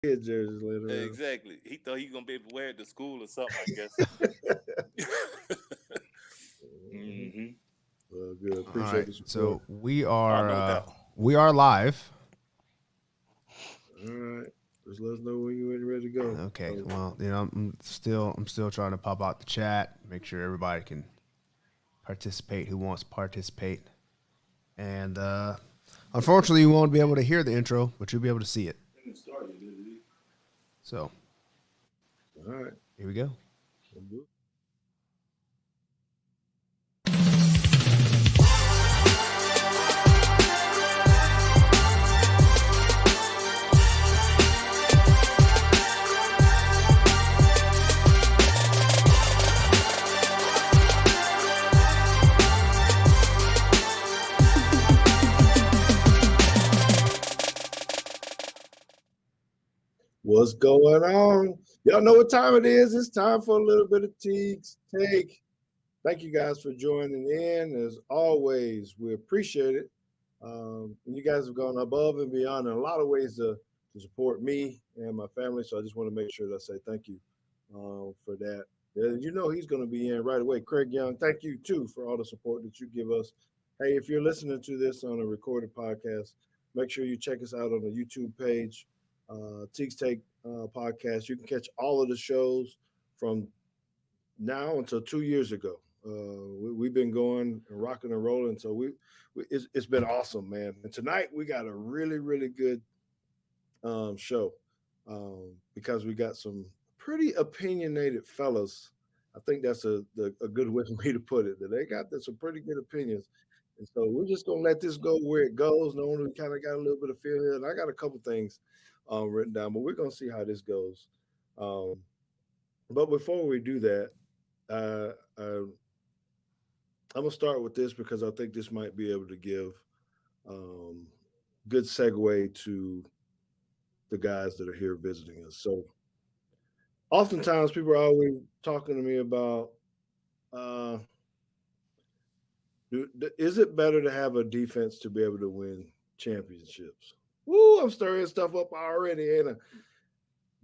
Kid jerseys later on. Exactly. He thought he gonna be able to wear it to school or something, I guess. Mhm. Hmm. Well, good. All Appreciate right. the support. So we Oh, are no doubt. we are live. All right. Just let us know when you're ready to go. Okay. Well, I'm still trying to pop out the chat, make sure everybody can participate who wants to participate. And unfortunately, you won't be able to hear the intro, but you'll be able to see it. So All right. here we go. We'll do it. What's going on? Y'all know what time it is. It's time for a little bit of Teague's Take. Thank you guys for joining in. As always, we appreciate it. You guys have gone above and beyond in a lot of ways to support me and my family. So I just want to make sure that I say thank you for that. You know he's going to be in right away. Craig Young, thank you too for all the support that you give us. Hey, if you're listening to this on a recorded podcast, make sure you check us out on the YouTube page, Teague's Take podcast. You can catch all of the shows from now until 2 years ago. We've been going and rocking and rolling. So it's been awesome, man. And tonight we got a really, really good show because we got some pretty opinionated fellas. I think that's a good way for me to put it. That they got some pretty good opinions. And so we're just gonna let this go where it goes. Knowing we kind of got a little bit of feel here, and I got a couple things written down, but we're gonna see how this goes. Um, but before we do that, I'm gonna start with this because I think this might be able to give um, good segue to the guys that are here visiting us. So, oftentimes people are always talking to me about, uh, is it better to have a defense to be able to win championships? Woo! I'm stirring stuff up already, ain't I?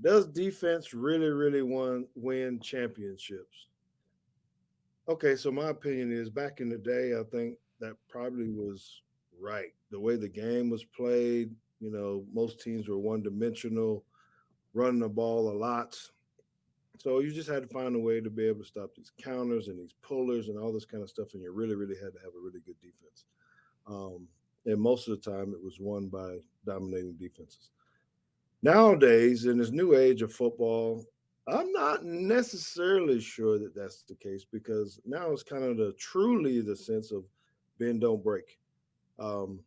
Does defense really, really win championships? Okay, so my opinion is back in the day, I think that probably was right. The way the game was played, most teams were one dimensional, running the ball a lot. So you just had to find a way to be able to stop these counters and these pullers and all this kind of stuff. And you really, really had to have a really good defense. Um, and most of the time, it was won by dominating defenses. Nowadays, in this new age of football, I'm not necessarily sure that that's the case because now it's kind of the sense of bend don't break. Um,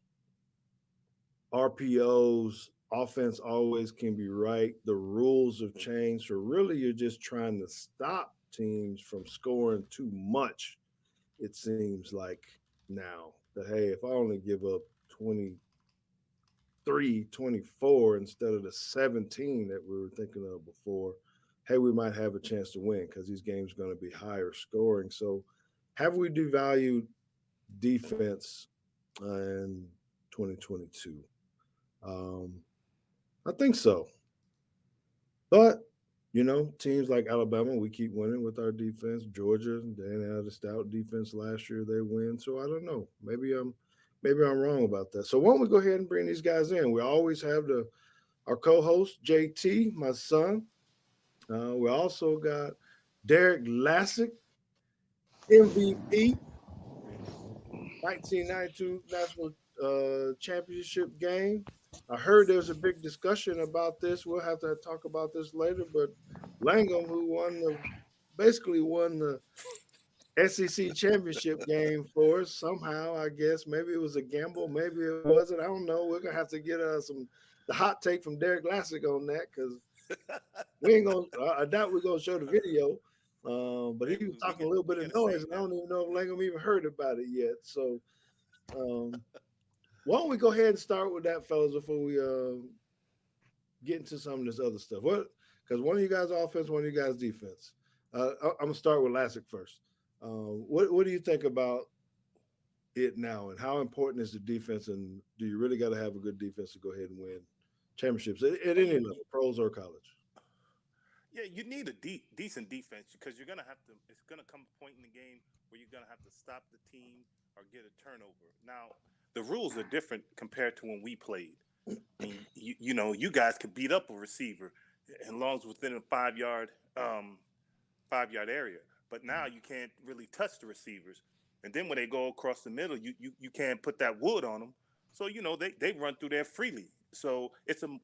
RPOs, offense always can be right. The rules have changed. So really, you're just trying to stop teams from scoring too much. It seems like now that hey, if I only give up 23, 24 instead of the 17 that we were thinking of before, hey, we might have a chance to win because these games are going to be higher scoring. So, have we devalued defense in 2022? Um, I think so. But, teams like Alabama, we keep winning with our defense. Georgia, they had a stout defense last year. They win. So I don't know. Maybe I'm wrong about that. So why don't we go ahead and bring these guys in? We always have our co-host JT, my son. We also got Derrick Lassic, MVP, 1992 National Championship game. I heard there was a big discussion about this. We'll have to talk about this later. But Langham, who basically won the SEC championship game for us somehow, I guess. Maybe it was a gamble, maybe it wasn't. I don't know. We're gonna have to get the hot take from Derek Lassick on that because we ain't gonna. I doubt we're gonna show the video. But he Maybe was we talking a can little we bit can of noise, save and I that don't one. even know if Langham even heard about it yet. So um, why don't we go ahead and start with that, fellas, before we get into some of this other stuff? What? Because one of you guys offense, one of you guys defense. I'm gonna start with Lassick first. What do you think about it now, and how important is the defense? And do you really got to have a good defense to go ahead and win championships at any level, pros or college. Yeah, you need a decent defense because you're gonna have to. It's gonna come a point in the game where you're gonna have to stop the team or get a turnover. Now, the rules are different compared to when we played. And you guys could beat up a receiver as long as within a 5 yard area. But now you can't really touch the receivers. And then when they go across the middle, you can't put that wood on them. So they run through there freely. So it's a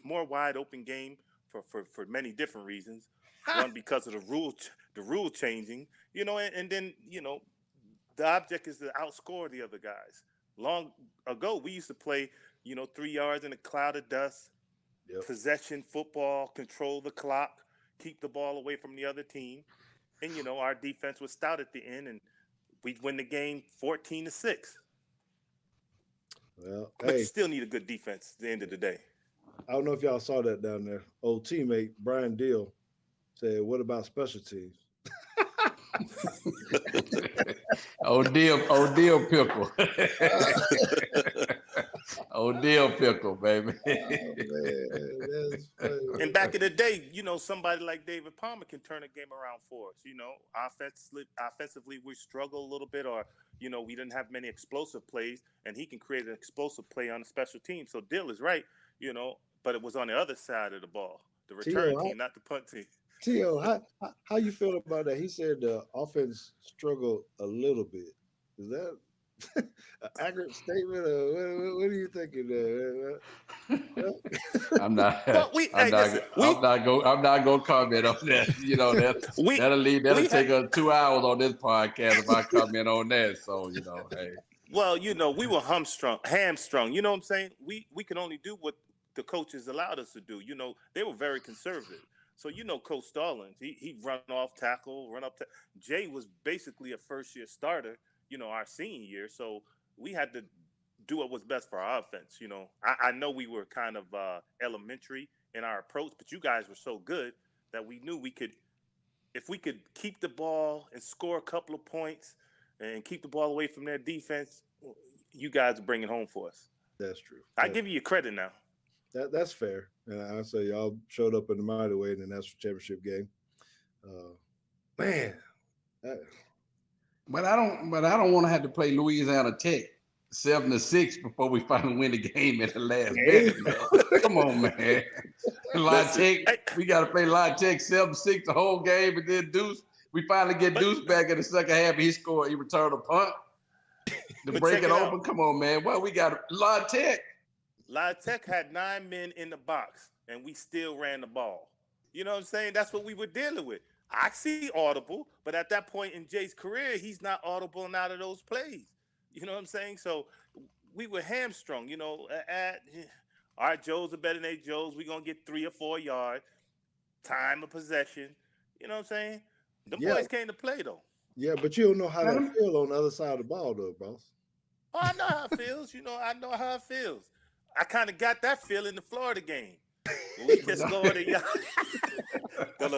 more wide open game for many different reasons. One, because of the rule changing, and then the object is to outscore the other guys. Long ago, we used to play 3 yards in a cloud of dust, possession football, control the clock, keep the ball away from the other team, and our defense was stout at the end, and we'd win the game 14-6. Well, but you still need a good defense at the end of the day. I don't know if y'all saw that down there. Old teammate Brian Deal said, "What about special teams?" Deal pickle. Deal pickle, baby. And back in the day, somebody like David Palmer can turn a game around for us. Offensively, we struggle a little bit, or we didn't have many explosive plays, and he can create an explosive play on the special team. So Dill is right, but it was on the other side of the ball, the return team, not the punt team. Tio, how you feel about that? He said the offense struggled a little bit. Is that an accurate statement, or what are you thinking there? I'm not gonna comment on that. That'll take us 2 hours on this podcast if I comment on that. So hey. Well, we were hamstrung. You know what I'm saying? We could only do what the coaches allowed us to do. They were very conservative. So Coach Stallings, he run off tackle, run up. Jay was basically a first-year starter, our senior year. So we had to do what was best for our offense. I know we were kind of elementary in our approach, but you guys were so good that we knew if we could keep the ball and score a couple of points and keep the ball away from their defense, you guys are bringing home for us. That's true. I give you your credit now. That's fair. And I say y'all showed up in the mighty way in the national championship game. Man. But I don't want to have to play Louisiana Tech 7-6 before we finally win the game at the last minute, man. Come on, man. We got to play La Tech 7-6 the whole game, and then Deuce. We finally get Deuce back in the second half. He returned a punt to break it open. Come on, man. Well, we got La Tech. La Tech had 9 men in the box, and we still ran the ball. You know what I'm saying? That's what we were dealing with. I see audible, but at that point in Jay's career, he's not audible out of those plays. You know what I'm saying? So we were hamstrung, all right, Joe's a better than Joe's. We're going to get 3 or 4 yards, time of possession. You know what I'm saying? The boys came to play, though. Yeah, but you don't know how that feels on the other side of the ball, though, boss. Oh, I know how it feels. I know how it feels. I kind of got that feel in the Florida game. We just scored a yard. Don't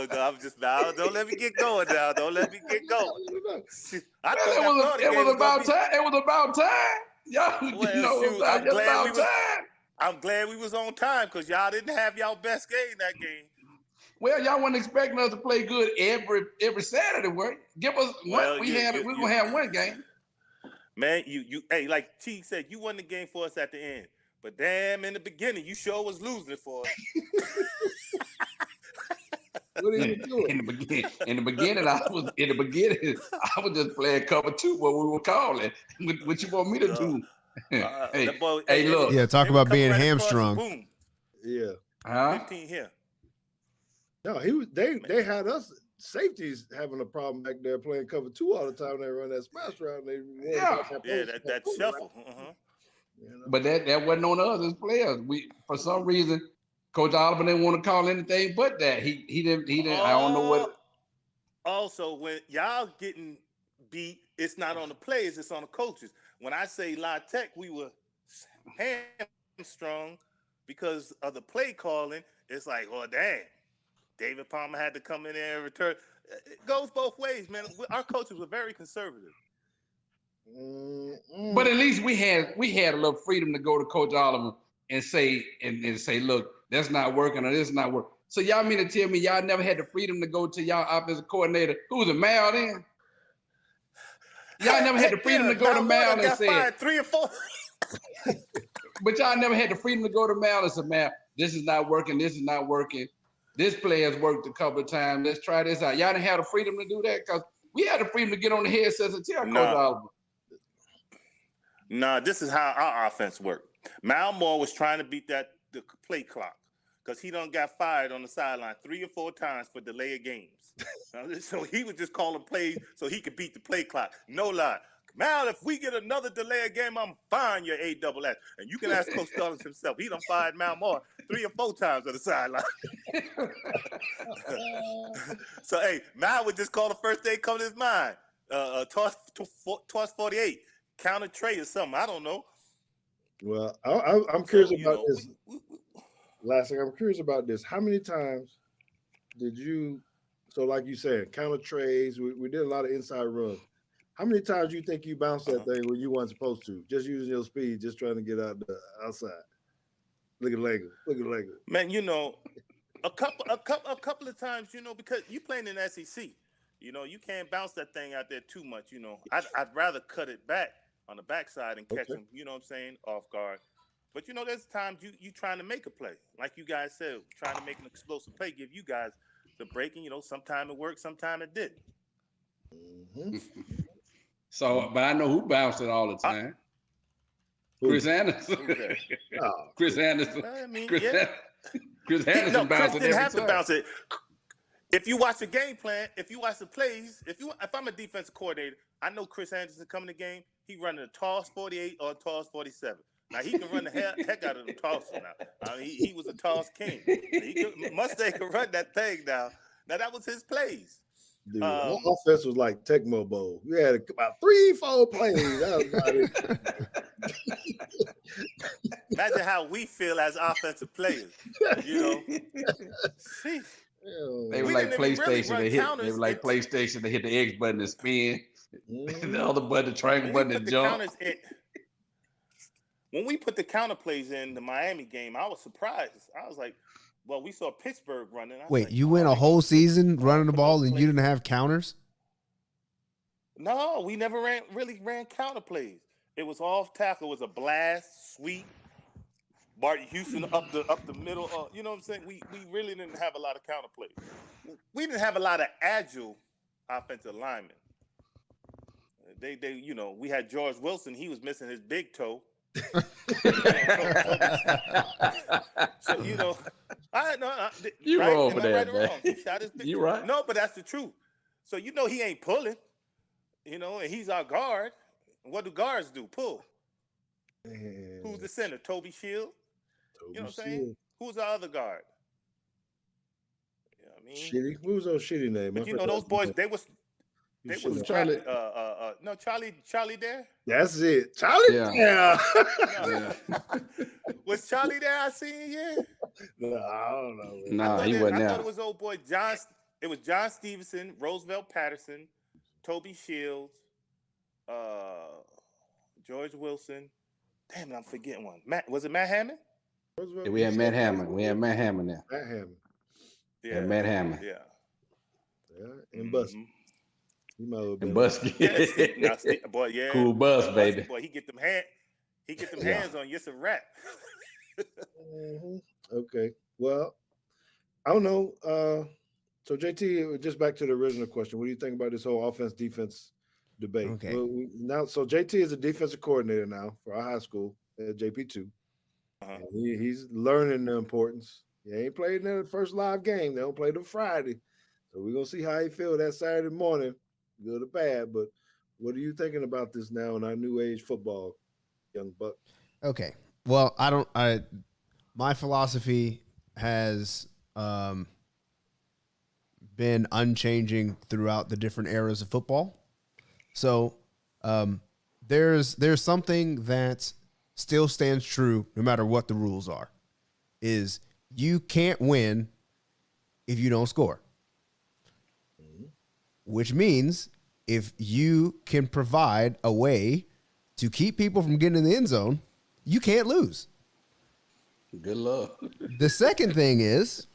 let me get going now. Don't let me get going. It was about time. It was about time. I'm glad we was on time because y'all didn't have y'all best game that game. Well, y'all wasn't expecting us to play good every Saturday, right? Give us one. We're gonna have one game. Man, hey, like Teague said, you won the game for us at the end. But damn, in the beginning, you sure was losing it for us. What are you doing? In the beginning, I was just playing cover 2, what we were calling. What you want me to do? Look. Yeah, talk about being hamstrung. Boom. Yeah. 15 here. No, they had us safeties having a problem back there playing cover 2 all the time. They run that smash route. That shuffle. But that wasn't on us as players. We, for some reason, Coach Oliver didn't want to call anything but that. He didn't. I don't know what. Also, when y'all getting beat, it's not on the players, it's on the coaches. When I say La Tech, we were hamstrung because of the play calling. It's like, oh damn, David Palmer had to come in there and return. It goes both ways, man. Our coaches were very conservative. But at least we had a little freedom to go to Coach Oliver and say, look, that's not working or this is not working. So y'all mean to tell me y'all never had the freedom to go to y'all offensive coordinator, who was a Mal then? Y'all never had the freedom to go to Mal and say, 3 or 4. but y'all never had the freedom to go to Mal and say, Mal, this is not working. This is not working. This play has worked a couple of times. Let's try this out. Y'all didn't have the freedom to do that because we had the freedom to get on the headsets and tell Coach Oliver. Nah, this is how our offense worked. Mal Moore was trying to beat the play clock because he done got fired on the sideline 3 or 4 times for delay of games. So he was just calling plays so he could beat the play clock. No lie. Mal, if we get another delay of game, I'm firing your ASS. And you can ask Coach Stallings himself. He done fired Mal Moore 3 or 4 times on the sideline. So, hey, Mal would just call the first thing come to his mind. Toss 48, counter trade or something. I don't know. Well, I'm curious about this. Lassic, I'm curious about this. How many times did you, so like you said, counter trades, we did a lot of inside runs. How many times do you think you bounced that thing when you weren't supposed to? Just using your speed, just trying to get out the outside. Look at Langham. Man, a couple of times, because you playing in the SEC, you can't bounce that thing out there too much. I'd rather cut it back on the backside and catch them. You know what I'm saying, off guard. But there's times you trying to make a play, like you guys said, trying to make an explosive play, give you guys the breaking. Sometime it worked, sometime it didn't. Mm-hmm. So, but I know who bounced it all the time. Chris Anderson. Chris Anderson. Chris Anderson bounced it. Chris didn't have to bounce it. If you watch the game plan, if you watch the plays, if I'm a defensive coordinator, I know Chris Anderson coming to the game. He running a toss 48 or a toss 47. Now he can run the heck out of the tosser now. He was a toss king. Mustang could run that thing now. Now that was his plays. Dude, our offense was like Tecmo Bowl. You had about 3-4 plays. That was about it. Imagine how we feel as offensive players. See, they were like PlayStation. They were like PlayStation. They hit the X button and spin. The other button, the triangle button, and jump. When we put the counter plays in the Miami game, I was surprised. I was like, well, we saw Pittsburgh running. Wait, you went a whole season running the ball and you didn't have counters? No, we never really ran counter plays. It was off tackle. It was a blast, sweep. Bart Houston up the middle. You know what I'm saying? We really didn't have a lot of counter plays. We didn't have a lot of agile offensive linemen. We had George Wilson. He was missing his big toe. So you right? wrong for that, right man. He shot his big you toe. right. No, but that's the truth. So he ain't pulling. And he's our guard. What do guards do? Pull. Man. Who's the center? Toby Shield. You know what I'm saying? Who's our other guard? You know what I mean? Shitty. What was those shitty name? But those boys, they was Charlie. No, Charlie there? That's it. Charlie? Yeah. No. Was Charlie there I seen you? No, I don't know. No, he wasn't there. I thought it was old boy John. It was John Stevenson, Roosevelt Patterson, Toby Shields, George Wilson. Damn, I'm forgetting one. Was it Matt Hammond? Yeah, we had Matt Hammond. We had Matt Hammond now. Matt Hammond. Yeah, Matt Hammond. Yeah, and Busky. He might have been. And Busky. Boy, yeah. Cool bus, baby. Boy, he get them hands on you. It's a wrap. Okay. Well, I don't know. So JT, just back to the original question. What do you think about this whole offense-defense debate? Okay. So JT is a defensive coordinator now for our high school at JP2. Uh-huh. He's learning the importance. He ain't played in the first live game. They don't play till Friday. So we're going to see how he feels that Saturday morning, good or bad. But what are you thinking about this now in our new age football, young buck? Okay. Well, my philosophy has been unchanging throughout the different eras of football. So there's something that still stands true no matter what the rules are, is you can't win if you don't score. Which means if you can provide a way to keep people from getting in the end zone, you can't lose. Good luck. The second thing is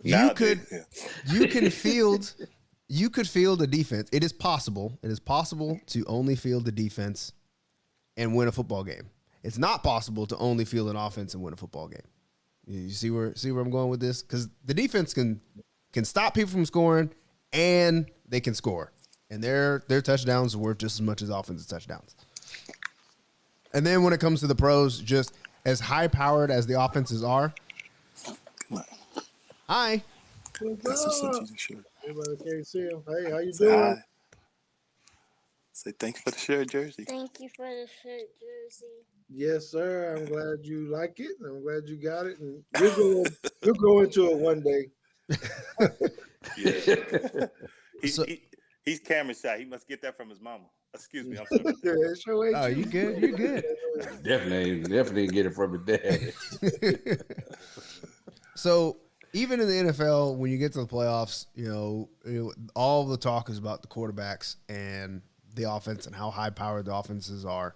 you could field a defense. It is possible. It is possible to only field the defense and win a football game. It's not possible to only field an offense and win a football game. You see where I'm going with this? Because the defense can stop people from scoring and they can score. And their touchdowns are worth just as much as offensive touchdowns. And then when it comes to the pros, just as high-powered as the offenses are. Hi. Everybody can't see him. Hey, how you doing? Say thanks for the shirt jersey. Thank you for the shirt jersey. Yes, sir. I'm glad you like it. I'm glad you got it. And you'll go into it one day. Yeah. He's camera shy. He must get that from his mama. Excuse me. I'm sorry. Oh, you good? You're good. Definitely get it from his dad. So even in the NFL, when you get to the playoffs, all the talk is about the quarterbacks and the offense and how high-powered the offenses are.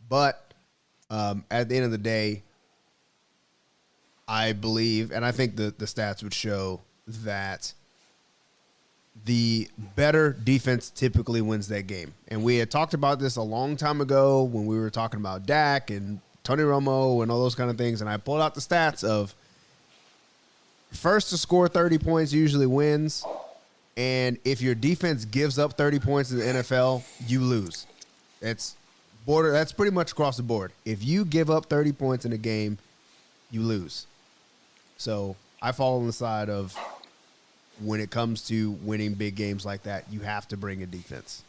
But at the end of the day, I believe, and I think the stats would show that the better defense typically wins that game. And we had talked about this a long time ago when we were talking about Dak and Tony Romo and all those kind of things. And I pulled out the stats of first to score 30 points usually wins. And if your defense gives up 30 points in the NFL, you lose. That's pretty much across the board. If you give up 30 points in a game, you lose. So I fall on the side of when it comes to winning big games like that, you have to bring a defense.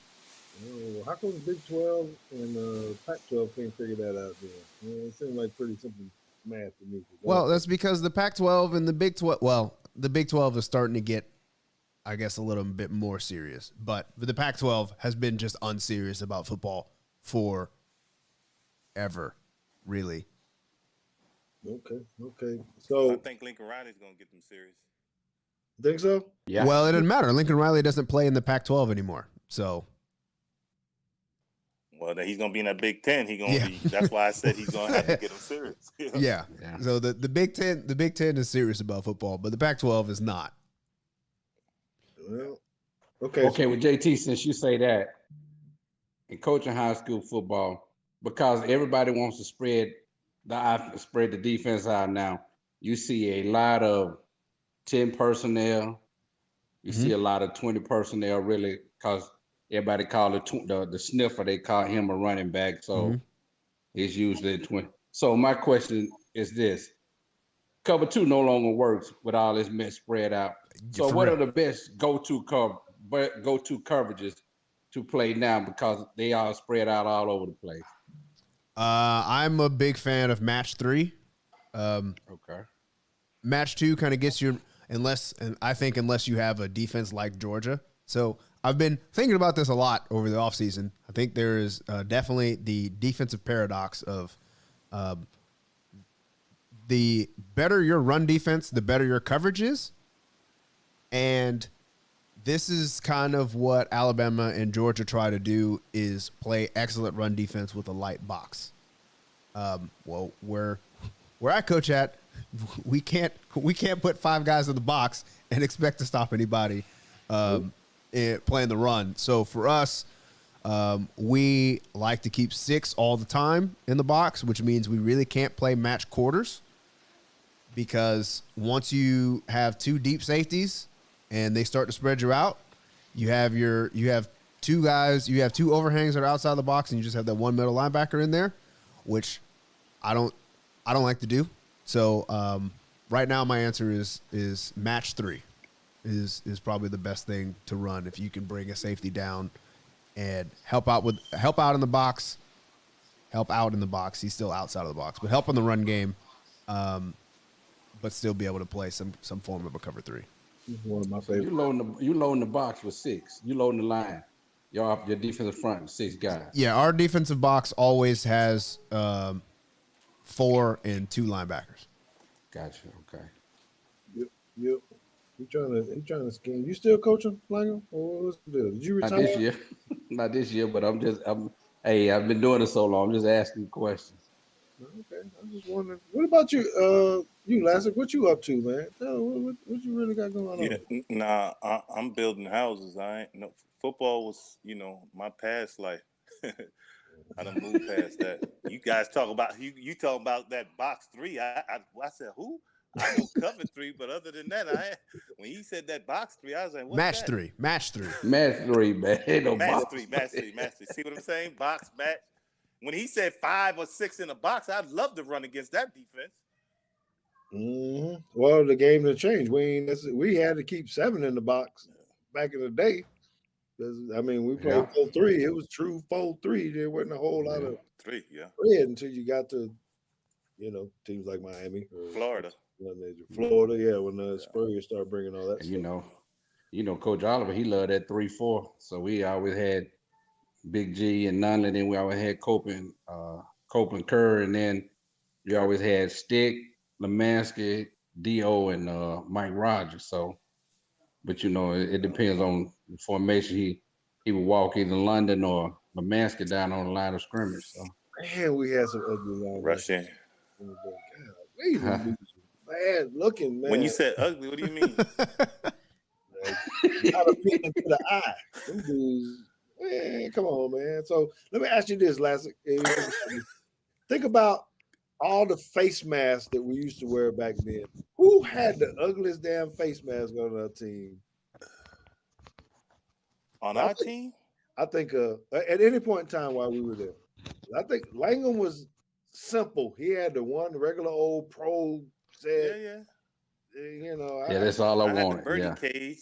Oh, how come the Big 12 and Pac-12 can't figure that out then? It seems like pretty simple math to me. Well, that's because the Pac-12 and the Big 12, the Big 12 is starting to get, I guess, a little bit more serious. But the Pac-12 has been just unserious about football forever, really. Okay. So I think Lincoln Riley's going to get them serious. Think so? Yeah. Well, it doesn't matter. Lincoln Riley doesn't play in the Pac-12 anymore. So. Well, then he's going to be in that Big Ten. That's why I said he's going to have to get them serious. Yeah. So the Big Ten is serious about football, but the Pac-12 is not. Well, okay. Okay, well, JT, since you say that, in coaching high school football, because everybody wants to spread the defense out now, you see a lot of 10 personnel. You see a lot of 20 personnel, really, because everybody call it the sniffer. They call him a running back, so it's usually 20. So my question is this: cover 2 no longer works with all this mess spread out. So what are the best go-to coverages to play now, because they are spread out all over the place? I'm a big fan of match 3. Okay. Match 2 kind of gets you, unless you have a defense like Georgia. So I've been thinking about this a lot over the offseason. I think there is definitely the defensive paradox of the better your run defense, the better your coverage is. And this is kind of what Alabama and Georgia try to do, is play excellent run defense with a light box. Well, where I coach at, we can't put 5 guys in the box and expect to stop anybody playing the run. So for us, we like to keep 6 all the time in the box, which means we really can't play match quarters, because once you have 2 deep safeties and they start to spread you out, you have 2 guys, you have 2 overhangs that are outside the box, and you just have that 1 middle linebacker in there, which I don't like to do. So right now my answer is match 3 is probably the best thing to run, if you can bring a safety down and help out in the box. He's still outside of the box, but help in the run game, but still be able to play some form of a cover 3. One of my favorite. You loading the box with 6. You loading the line. Your defensive front with 6 guys. Yeah, our defensive box always has 4 and 2 linebackers. Gotcha. Okay. Yep. He trying to scheme. You still coaching, Langham? Or what's the deal? Did you retire? Not this year, but I've been doing it so long. I'm just asking questions. Okay. I'm just wondering. What about you, you Lassic? What you up to, man? What you really got going Yeah, on? nah, I'm building houses. I ain't no football was, my past life. I done moved past that. You guys talk about you talk about that box three. I said who? I know cover three, but other than that, when he said that box three, I was like, what's Match that? three. Match 3, man. Ain't no Match box. three, match three, match three. See what I'm saying? Box match. When he said 5 or 6 in a box, I'd love to run against that defense. Mm-hmm. Well, the game done changed. We had to keep 7 in the box back in the day. I mean, we played 4-3. It was true 4-3. There wasn't a whole lot of 3, yeah. spread until you got to, teams like Miami or Florida. Florida, yeah, when the Spurs started bringing all that And stuff. Coach Oliver, he loved that 3-4. So we always had Big G and Nunley, then we always had Copeland Kerr, and then we always had Stick, Lemansky, D.O., and Mike Rogers. So, but it depends on the formation. He would walk either London or Lemansky down on the line of scrimmage. So, Man, we had some ugly linebackers. Rush in. God, bad looking, man. When you said ugly, what do you mean? Not appealing to the eye. Them dudes, man, come on, man. So let me ask you this, Lassic. Think about all the face masks that we used to wear back then. Who had the ugliest damn face mask on our team? On our team? I think at any point in time while we were there, I think Langham was simple. He had the one regular old pro set. Yeah. that's all I wanted. Had the birdie cage.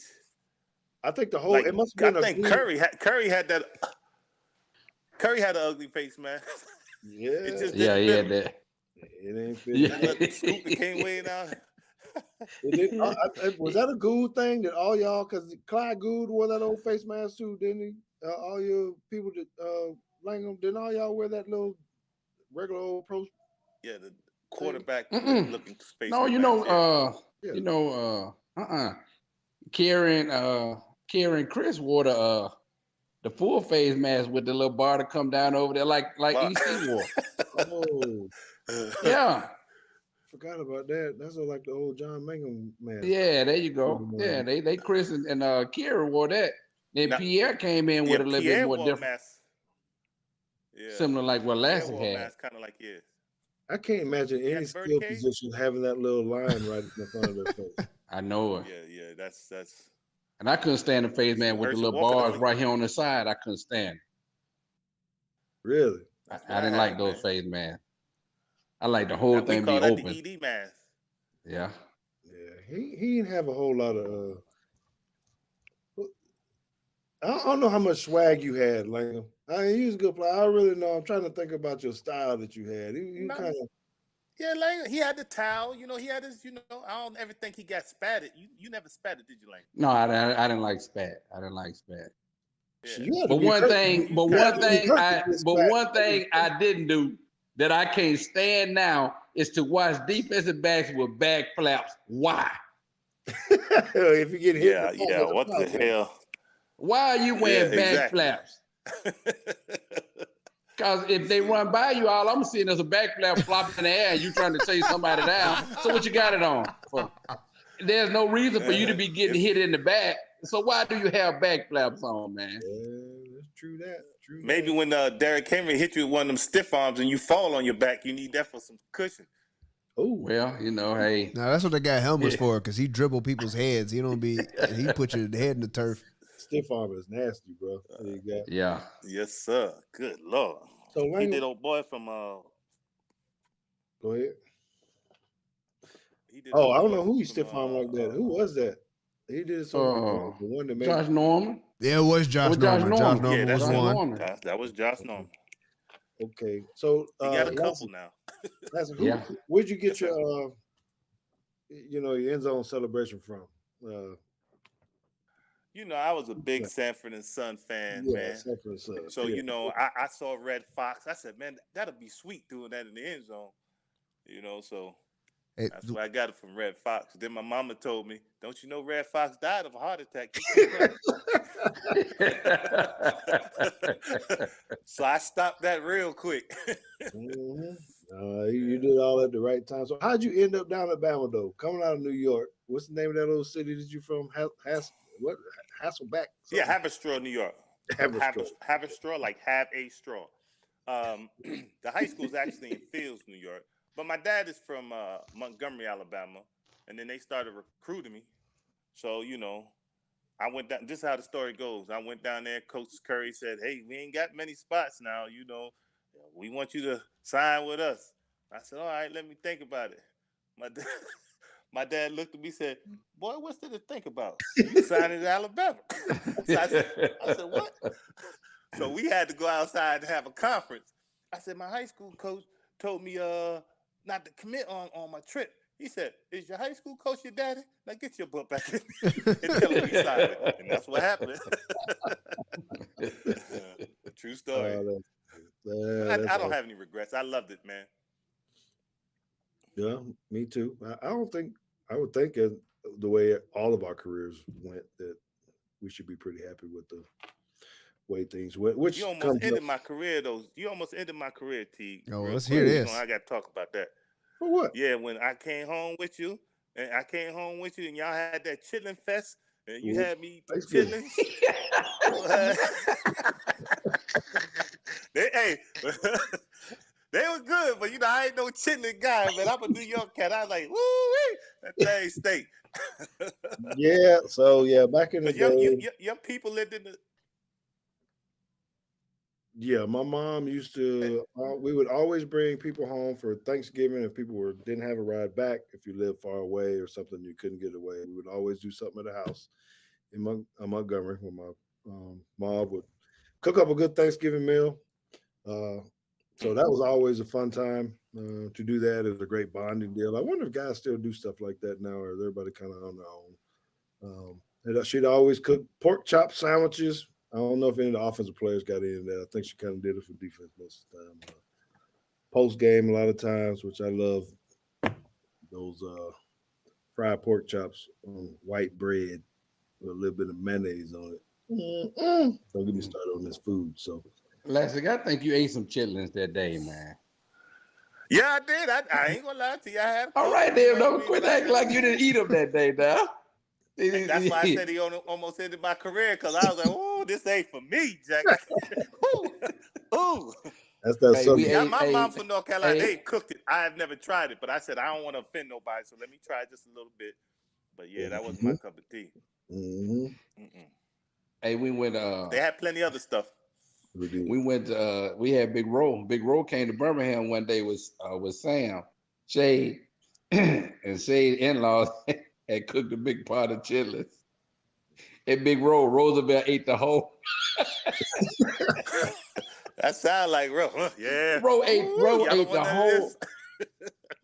I think the whole it must have been. I think Curry had that. Curry had an ugly face mask. Yeah, it just he had that. It ain't fit. Yeah. Scoop came way down. Was that a Gould thing that all y'all? Because Clyde Gould wore that old face mask too, didn't he? All your people that Langham, didn't all y'all wear that little regular old pro? Yeah, the quarterback looking face. No, Karen Chris wore the full face mask with the little bar to come down over there like EC wore. Oh, yeah. Forgot about that. That's like the old John Mangum mask. Yeah, there you go. Yeah, they Chris and Kira wore that. Then Pierre came in with a little bit more different. Mask. Yeah. Similar like what Lassic had. Mask, kind of like I can't imagine any skill position having that little line right in front of their face. I know it. Yeah, that's. And I couldn't stand the face man with the little bars right here on the side. I couldn't stand it. Really? I didn't like those face man. I like the whole thing be open. The ED mask. Yeah. Yeah, he didn't have a whole lot of. I don't know how much swag you had, Langham. He was a good player. I really know. I'm trying to think about your style that you had. You kind of. Yeah, Langham. He had the towel. He had his. I don't ever think he got spatted. You never spatted, did you, Langham? No, I didn't like spat. I didn't like spat. Yeah. But one thing I didn't do that I can't stand now is to watch defensive backs with back flaps. Why? If you get hit, what the hell? Why are you wearing back flaps? Because if they run by you, all I'm seeing is a back flap flopping in the air and you trying to chase somebody down. So what you got it on for? There's no reason for you to be getting hit in the back. So why do you have back flaps on, man? That's true. Maybe when Derrick Henry hit you with one of them stiff arms and you fall on your back, you need that for some cushion. Oh well, hey. No, that's what they got helmets for, because he dribble people's heads. He put your head in the turf. Stiff arm is nasty, bro. There you go. Yeah. Yes, sir. Good Lord. So he did old boy from Go ahead. I don't know who he stiff arm like that. Who was that? He did it so the one that made Josh Norman. Yeah, it was Josh Norman. Josh Norman was one. That was Josh Norman. Okay, so he got a couple now. Where'd you get your your end zone celebration from? I was a big Sanford and Son fan, man. Sanford and Son. So I saw Red Fox. I said, man, that'll be sweet doing that in the end zone. So that's where I got it from Red Fox. Then my mama told me, "Don't you know Red Fox died of a heart attack?" So I stopped that real quick. You did all at the right time. So how'd you end up down at Bama though? Coming out of New York, what's the name of that little city that you from? Hasselback? Yeah, Haverstraw, New York. Haverstraw. Haverstraw, like have a straw. The high school is actually in Fields, New York. But my dad is from Montgomery, Alabama. And then they started recruiting me. So, I went down. This is how the story goes. I went down there. Coach Curry said, "Hey, we ain't got many spots now. We want you to sign with us." I said, "All right, let me think about it." My dad looked at me and said, "Boy, what's there to think about? You signing to Alabama." So I said, "What?" So we had to go outside to have a conference. I said, "My high school coach told me not to commit on my trip." He said, "Is your high school coach your daddy? Now get your butt back in and tell him we signed it." And that's what happened. True story. I don't have any regrets. I loved it, man. Yeah, me too. I would think the way all of our careers went that we should be pretty happy with the way things went. Which you almost ended my career, though. You almost ended my career, Teague. Oh, let's hear this. I got to talk about that. For what? Yeah, when I came home with you, and y'all had that chilling fest, and you had me chilling. They were good, but I ain't no chilling guy, man. I'm a New York cat. I was like, woo-wee, that thing state. Yeah, so back in the day, young people lived in the. Yeah, my mom used to. We would always bring people home for Thanksgiving if people didn't have a ride back. If you lived far away or something, you couldn't get away. We would always do something at the house in Montgomery, where my mom would cook up a good Thanksgiving meal. So that was always a fun time to do that. It was a great bonding deal. I wonder if guys still do stuff like that now, or is everybody kind of on their own? And she'd always cook pork chop sandwiches. I don't know if any of the offensive players got any of that. I think she kind of did it for defense most of the time. Post game, a lot of times, which I love, those fried pork chops on white bread with a little bit of mayonnaise on it. Don't get me started on this food. So, Lassic, I think you ate some chitlins that day, man. Yeah, I did. I ain't gonna lie to you. I had. All right, there, don't quit acting like you didn't eat them that day, now. And that's why I said he almost ended my career, because I was like, "Oh, this ain't for me, Jack." Ooh. That's that something. My mom from North Carolina, they cooked it. I have never tried it, but I said I don't want to offend nobody, so let me try it just a little bit. But yeah, that was my cup of tea. Hey, we went. They had plenty of other stuff. We went. We had Big Ro. Big Ro came to Birmingham one day with Sam, Shade, and Shade in-laws had cooked a big pot of chitlins. And Big Roosevelt ate the whole. That sound like Ro. Yeah. Ro ate the whole.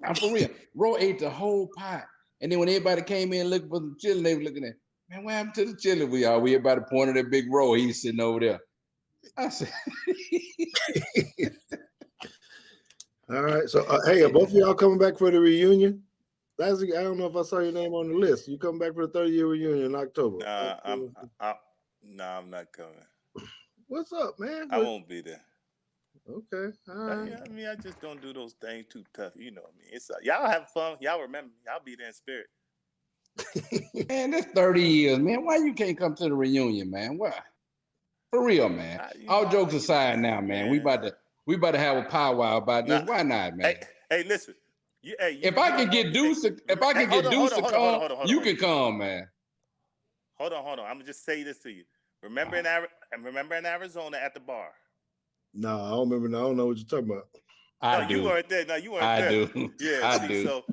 I'm for real. Ro ate the whole pot. And then when everybody came in looking for some chili, they were looking at, man, what happened to the chili? We everybody pointed at Big Ro. He's sitting over there. I said, all right. So, hey, are both of y'all coming back for the reunion? I don't know if I saw your name on the list. You come back for the 30-year reunion in October. I'm not coming. What's up, man? I won't be there. Okay. All right. I mean, I just don't do those things too tough. You know what I mean? It's y'all have fun. Y'all remember me. Y'all be there in spirit. Man, that's 30 years, man. Why you can't come to the reunion, man? Why? For real, man. All jokes aside now, man. We about to have a powwow about this. Why not, man? Hey, listen. If I can get Deuce to come, you can come, man. Hold on. I'm gonna just say this to you. Remember in Arizona at the bar? No, I don't remember. I don't know what you're talking about. I do. You weren't there. No, you weren't there. I do. Yeah, I do. So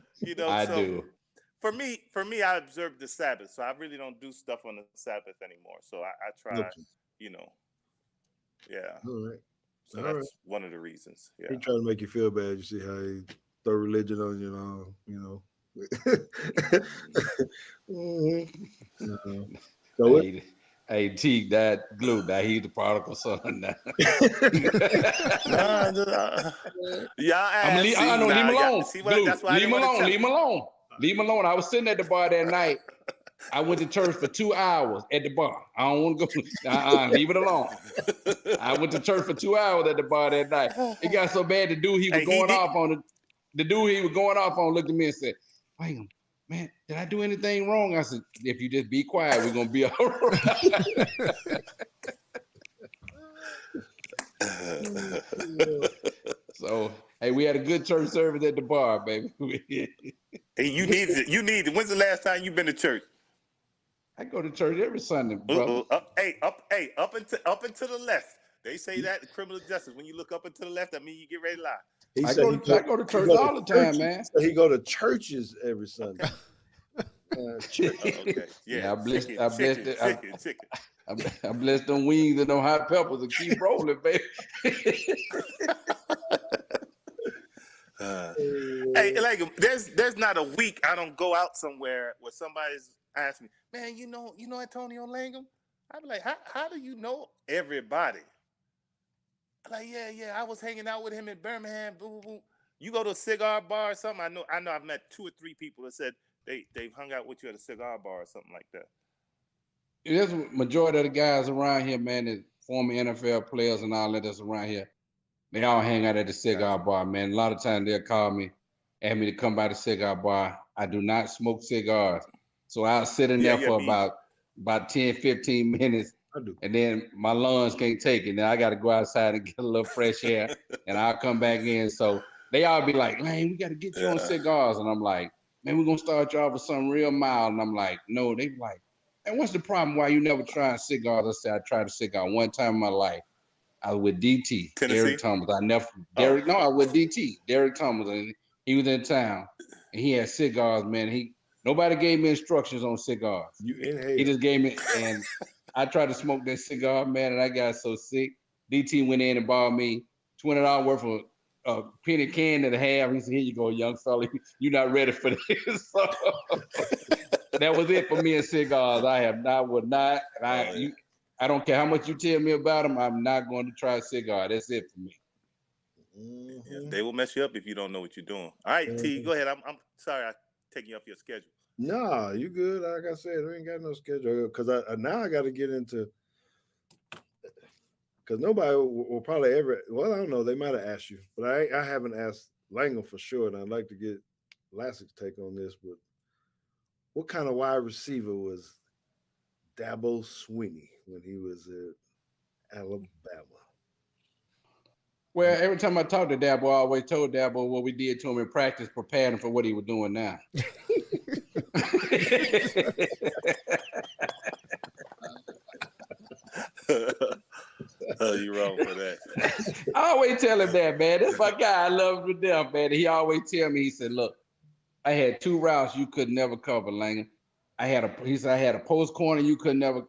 I do. For me, I observe the Sabbath, so I really don't do stuff on the Sabbath anymore. So I try, yeah. All right. So that's one of the reasons. Yeah. He trying to make you feel bad. You see how he throw religion on you know. So hey, Teague, that glue, that he's the prodigal son now. Leave him alone. Leave him alone. I was sitting at the bar that night, I went to church for 2 hours at the bar. I don't want to go. Leave it alone. I went to church for 2 hours at the bar that night. It got so bad. The dude he was going off on looked at me and said, "Langham, man, did I do anything wrong?" I said, "If you just be quiet, we're gonna be all right." So, hey, we had a good church service at the bar, baby. Hey, you need it. When's the last time you've been to church? I go to church every Sunday, brother. Up and to the left. They say that in criminal justice. When you look up and to the left, that means you get ready to lie. I go to church all the time, man. So he go to churches every Sunday. Okay. Yeah. I bless them wings and them hot peppers and keep rolling, baby. Hey, like there's not a week I don't go out somewhere where somebody's asked me, man, you know Antonio Langham? I'm like, how do you know everybody? I'm like, yeah, I was hanging out with him in Birmingham. Boo, boo, boo. You go to a cigar bar or something? I know I've met 2 or 3 people that said they've hung out with you at a cigar bar or something like that. There's a majority of the guys around here, man, that former NFL players and all that's around here. They all hang out at the cigar bar, man. A lot of times they'll call me, ask me to come by the cigar bar. I do not smoke cigars. So I'll sit in there for about 10, 15 minutes. And then my lungs can't take it. Now I got to go outside and get a little fresh air and I'll come back in. So they all be like, "Man, we got to get you on cigars." And I'm like, "Man, we're going to start you off with something real mild." And I'm like, "No." They be like, "And what's the problem? Why you never tried cigars?" I said, "I tried a cigar one time in my life. I was with DT, Tennessee? Derrick Thomas. I was with DT, Derrick Thomas, and he was in town, and he had cigars, man. Nobody gave me instructions on cigars. You inhale. He just gave me, and I tried to smoke that cigar, man, and I got so sick. DT went in and bought me $20 worth of a penny can and a half. He said, "Here you go, young fella. You're not ready for this." So, that was it for me and cigars. I don't care how much you tell me about them. I'm not going to try a cigar. That's it for me. Yeah, they will mess you up if you don't know what you're doing. All right, T, go ahead. I'm sorry I'm taking you off your schedule. Nah, you good. Like I said, we ain't got no schedule because now I got to get into because nobody will probably ever. Well, I don't know. They might have asked you, but I haven't asked Langham for sure, and I'd like to get Lassic's take on this. But what kind of wide receiver was Dabo Swinney when he was at Alabama? Well, every time I talked to Dabo, I always told Dabo what we did to him in practice, prepared him for what he was doing now. You're wrong for that. I always tell him that, man. That's my guy. I love him to death, man. He always tell me, he said, "Look, I had 2 routes you could never cover, Langham. He said I had a post corner you could never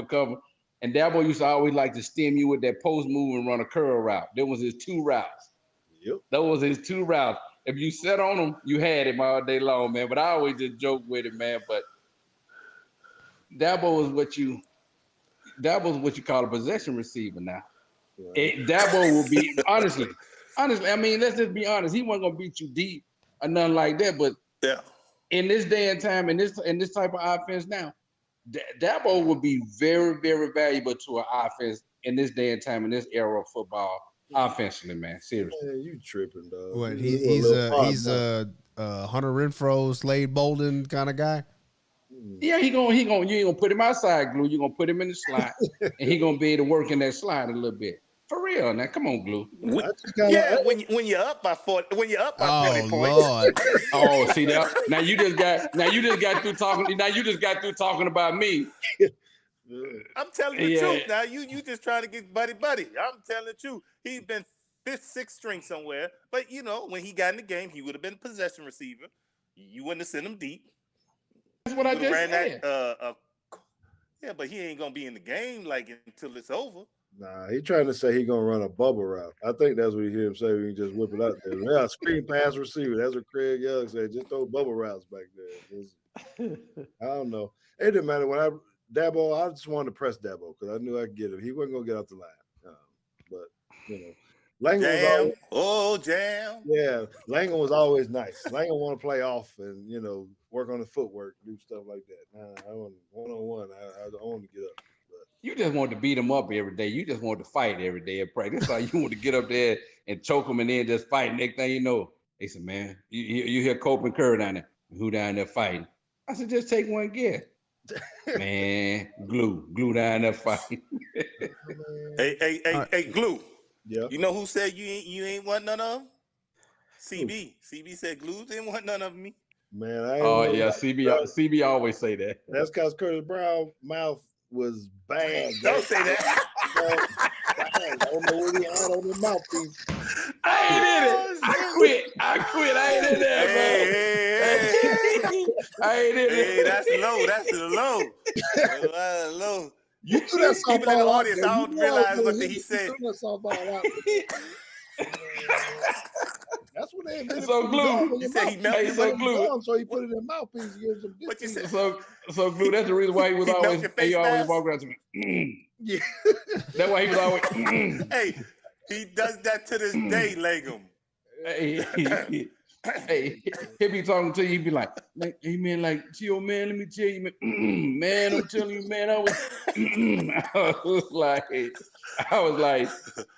cover." And Dabo used to always like to stem you with that post move and run a curl route. That was his 2 routes. Yep. That was his 2 routes. If you sat on him, you had him all day long, man. But I always just joke with him, man. But Dabo was what you call a possession receiver now. Right. Dabo will be honestly. I mean, let's just be honest. He wasn't gonna beat you deep or nothing like that. But in this day and time, in this type of offense now, Dabo would be very, very valuable to an offense in this day and time, in this era of football, offensively, man. Seriously. Man, you tripping, dog. What, he's a Hunter Renfrow, Slade Bolden kind of guy? Yeah, you ain't gonna put him outside, Glue. You're gonna put him in the slot, and he gonna be able to work in that slot a little bit. For real, now, come on, Glue. When you're up by 40, 40 points. Lord. Oh, see that? Now you just got through talking. Now you just got through talking about me. I'm telling the truth. Now you just trying to get buddy. I'm telling the truth. He's been 5th, 6th string somewhere. But when he got in the game, he would have been a possession receiver. You wouldn't have sent him deep. That's what I just said. Yeah, but he ain't gonna be in the game until it's over. Nah, he trying to say he gonna run a bubble route. I think that's what you hear him say when he just whip it out there. Yeah, screen pass receiver. That's what Craig Young said. Just throw bubble routes back there. I don't know. It didn't matter when Dabo. I just wanted to press Dabo because I knew I could get him. He wasn't gonna get off the line. But Langham jam. Yeah, Langham was always nice. Langham want to play off, and work on the footwork, do stuff like that. Nah, I want one-on-one. I don't want to get up. You just want to beat them up every day. You just want to fight every day at practice. That's how you want to get up there and choke them and then just fight. Next thing you know, they said, man, you hear Cope and Kerr down there. Who down there fighting? I said, just take one gear. Man, glue down there fighting. Hey, glue. Yeah. You know who said you ain't want none of? CB. CB said glue didn't want none of me. Man, I ain't CB always say that. That's because Curtis Brown's mouth was bad. Don't say that. I don't know what he had on his mouthpiece. I ain't in it. I quit. I ain't in there, Hey. I ain't in it. Hey, that's low. That's low. That's low. You threw that softball People in the out audience, there. I don't You realize know, what you he said. threw that softball out there. That's what they invented. So glue. You said he melted so glue. So he put it in mouthpiece. Gives him What you said? So glue. That's the reason why he was He always. melt your face He always fast? walk around to me. Yeah. That's why he was always. Hey, he does that to this day, Langham. Hey, he'll be talking to you. He be like, hey man, like, chill, man. Let me tell you, man. Man, I'm telling you, man. I was like,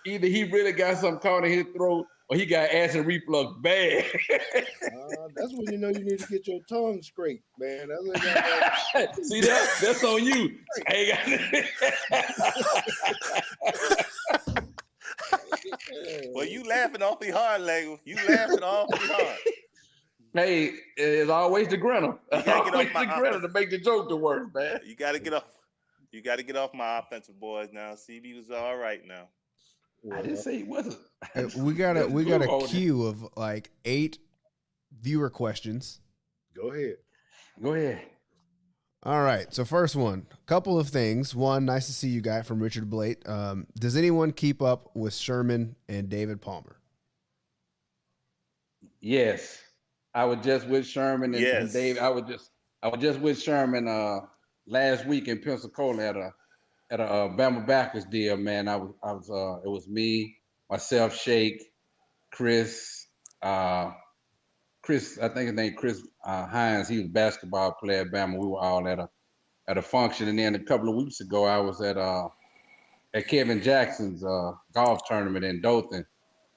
either he really got something caught in his throat, or he got acid reflux bad. That's when you know you need to get your tongue scraped, man. That's what I got. See that? That's on you. I ain't got Well, you laughing awfully hard, Langham. You laughing awfully hard. Hey, it's always the grinner. You gotta get Always off my the grinner to make the joke to work, man. You gotta get off. You gotta get off my offensive boys now. CB was all right now. I didn't say he wasn't. We got a queue of like 8 viewer questions. Go ahead. Go ahead. All right. So first one, couple of things. One, nice to see you guy from Richard Blake. Does anyone keep up with Sherman and David Palmer? Yes. I was just with Sherman and Dave. I was just with Sherman last week in Pensacola at a Bama Backers deal, man. It was me, myself, Shake, Chris, I think his name Chris Hines. He was a basketball player at Bama. We were all at a function, and then a couple of weeks ago, I was at Kevin Jackson's golf tournament in Dothan,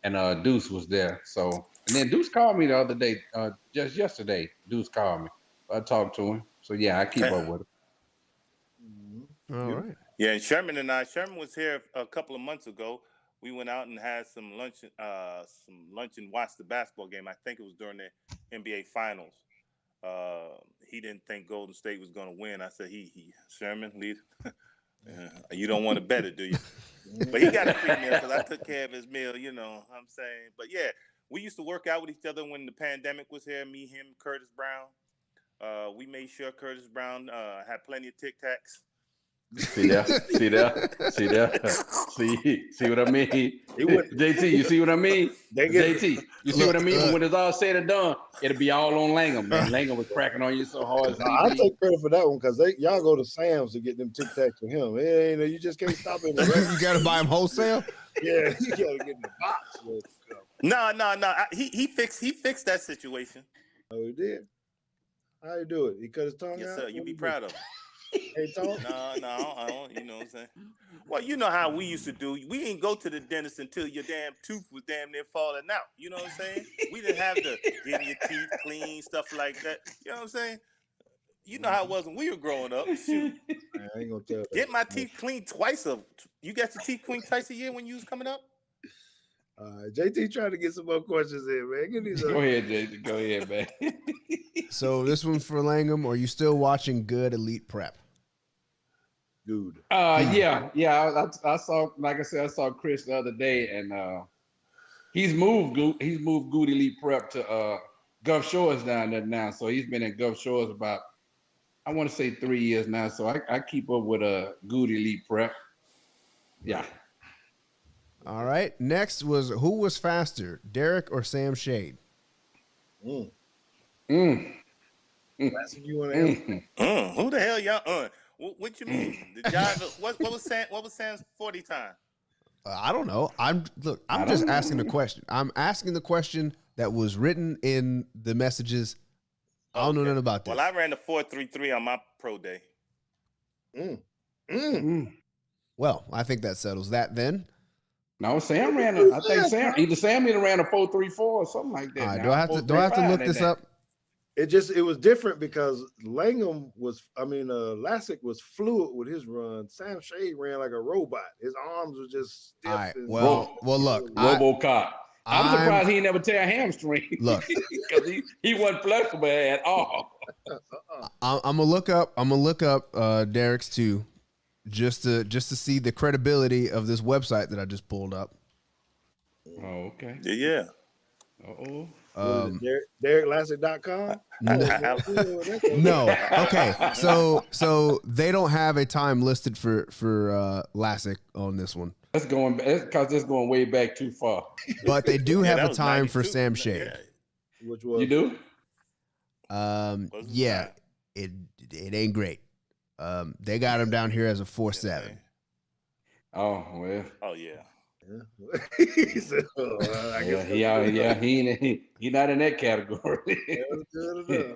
and Deuce was there. So, and then Deuce called me the other day, just yesterday. Deuce called me. I talked to him. So yeah, I keep up with him. All right. Yeah, and Sherman was here a couple of months ago. We went out and had some lunch and watched the basketball game. I think it was during the NBA Finals. He didn't think Golden State was going to win. I said, Sherman, lead. You don't want to bet it, do you? But he got a free meal because I took care of his meal, you know what I'm saying. But yeah, we used to work out with each other when the pandemic was here, me, him, Curtis Brown. We made sure Curtis Brown had plenty of Tic Tacs. See what I mean? JT, you see what I mean? JT, you see what I mean? When it's all said and done, it'll be all on Langham, man. Langham was cracking on you so hard. I take credit for that one because y'all go to Sam's to get them Tic Tacs for him. You just can't stop it. You got to buy them wholesale? Yeah, you got to get in the box. No. He fixed that situation. Oh, he did? How you do it? He cut his tongue out? Yes, sir. You be proud of him. Hey, Tom? No, I don't. You know what I'm saying? Well, you know how we used to do. We didn't go to the dentist until your damn tooth was damn near falling out. You know what I'm saying? We didn't have to get your teeth clean, stuff like that. You know what I'm saying? You know how it was when we were growing up. Shoot. I ain't gonna tell that. Get my teeth cleaned twice you got your teeth cleaned twice a year when you was coming up? JT trying to get some more questions in, man. Get these Go ahead, JT. Go ahead, man. So this one's for Langham. Are you still watching Good Elite Prep? Dude. Yeah. I saw, like I said, I saw Chris the other day, and he's moved Good Elite Prep to Gulf Shores down there now. So he's been in Gulf Shores about, I want to say 3 years now. So I keep up with Good Elite Prep. Yeah. All right. Next was who was faster, Derrick or Sam Shade? That's what you want to answer. Who the hell y'all? What you mean? The jive? What was Sam's 40 time? I don't know. I'm just asking the question. I'm asking the question that was written in the messages I don't know nothing about this. Well, I ran the 4.33 on my pro day. Well, I think that settles that then. No, Sam ran it. I think Sam either ran a 4.34 or something like that. All right, now. do I have to look this up? It was different because Lassic was fluid with his run. Sam Shade ran like a robot. His arms were just stiff. All right. and- Well, look, RoboCop. I'm surprised he never tear a hamstring. Look, because he wasn't flexible at all. I'm gonna look up Derrick's too, just to see the credibility of this website that I just pulled up. Oh, okay. Yeah. Uh-oh. DerrickLassic.com? No. Okay. So they don't have a time listed for Lassic on this one. That's going way back too far. But they do have a time for 92. Sam Shade. Yeah. Which was You do? Yeah. It ain't great. They got him down here as a 4.7. Oh well. Oh yeah. he said, I guess he not in that category.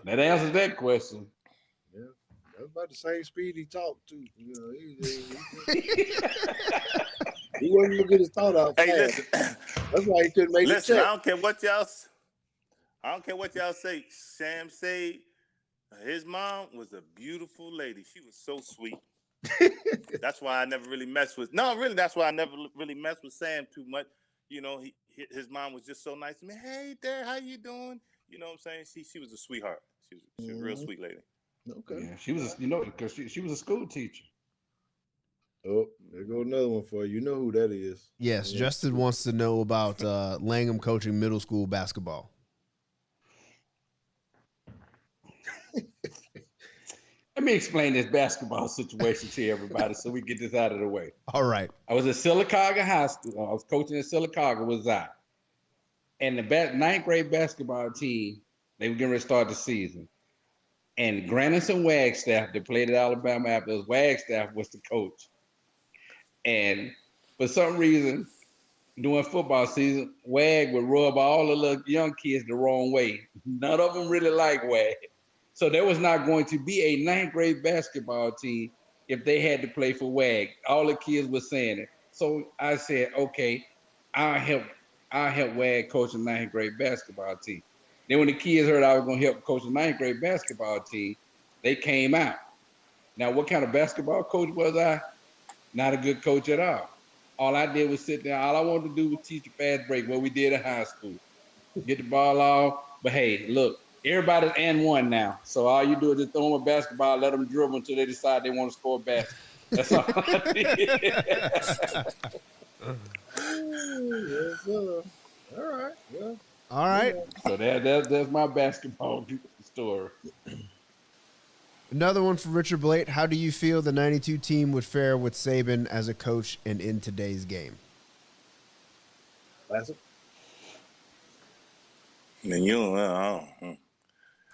That answers that question. Yeah, that's about the same speed he talked to. You know, he wasn't gonna get his thought out. Hey, fast. listen. That's why he couldn't make Listen, the I check. don't care what y'all say. Sam said his mom was a beautiful lady. She was so sweet. That's why I never really messed with. No, really, that's why I never really messed with Sam too much. You know, his mom was just so nice to me. Hey, there, how you doing? You know what I'm saying? She was a sweetheart. She was a real sweet lady. Okay. Yeah, she was, because she was a school teacher. Oh, there go another one for you. You know who that is. Yes, Yeah. Justin wants to know about Langham coaching middle school basketball. Let me explain this basketball situation to everybody so we get this out of the way. All right. I was at Sylacauga High School. I was coaching at Sylacauga, was I. And the ninth grade basketball team, they were getting ready to start the season. And Granison Wagstaff, that played at Alabama after us, Wagstaff was the coach. And for some reason, during football season, Wag would rub all the little young kids the wrong way. None of them really liked Wag. So there was not going to be a ninth grade basketball team if they had to play for WAG. All the kids were saying it. So I said, okay, I'll help WAG coach the ninth grade basketball team. Then when the kids heard I was going to help coach the ninth grade basketball team, they came out. Now, what kind of basketball coach was I? Not a good coach at all. All I did was sit there. All I wanted to do was teach a fast break, what we did in high school. Get the ball off. But hey, look, everybody's and one now. So all you do is just throw them a basketball, let them dribble until they decide they want to score a basket. That's all I did. Yes, sir. All right. Well, All right. So that's my basketball story. Another one for Richard Blake. How do you feel the 92 team would fare with Saban as a coach and in today's game? Lassic. And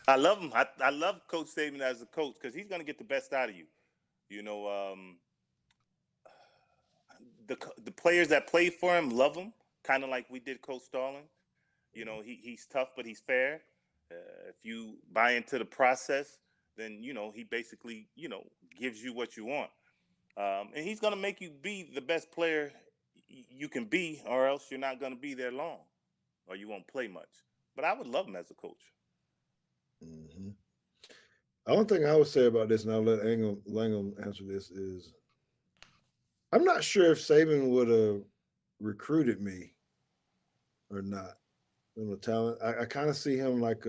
I love him. I love Coach Saban as a coach because he's going to get the best out of you. You know, the players that play for him love him, kind of like we did Coach Stalling. You know, he's tough, but he's fair. If you buy into the process, then, you know, he basically, you know, gives you what you want. And he's going to make you be the best player you can be, or else you're not going to be there long, or you won't play much. But I would love him as a coach. Mm-hmm. The only thing I would say about this, and I'll let Langham answer this, is I'm not sure if Saban would have recruited me or not. You know, talent. I kind of see him like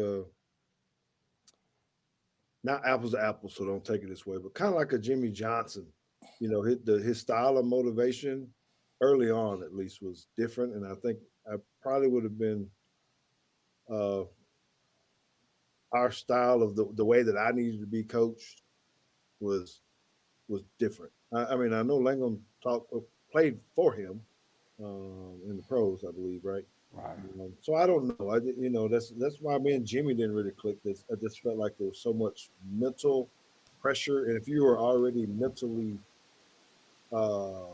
not apples to apples, so don't take it this way, but kind of like a Jimmy Johnson. You know, his style of motivation early on, at least, was different, and I think I probably would have been our style of the way that I needed to be coached was different. I mean, I know Langham played for him in the pros, I believe, right? Right. So I don't know. That's why me and Jimmy didn't really click. This I just felt like there was so much mental pressure, and if you were already mentally, I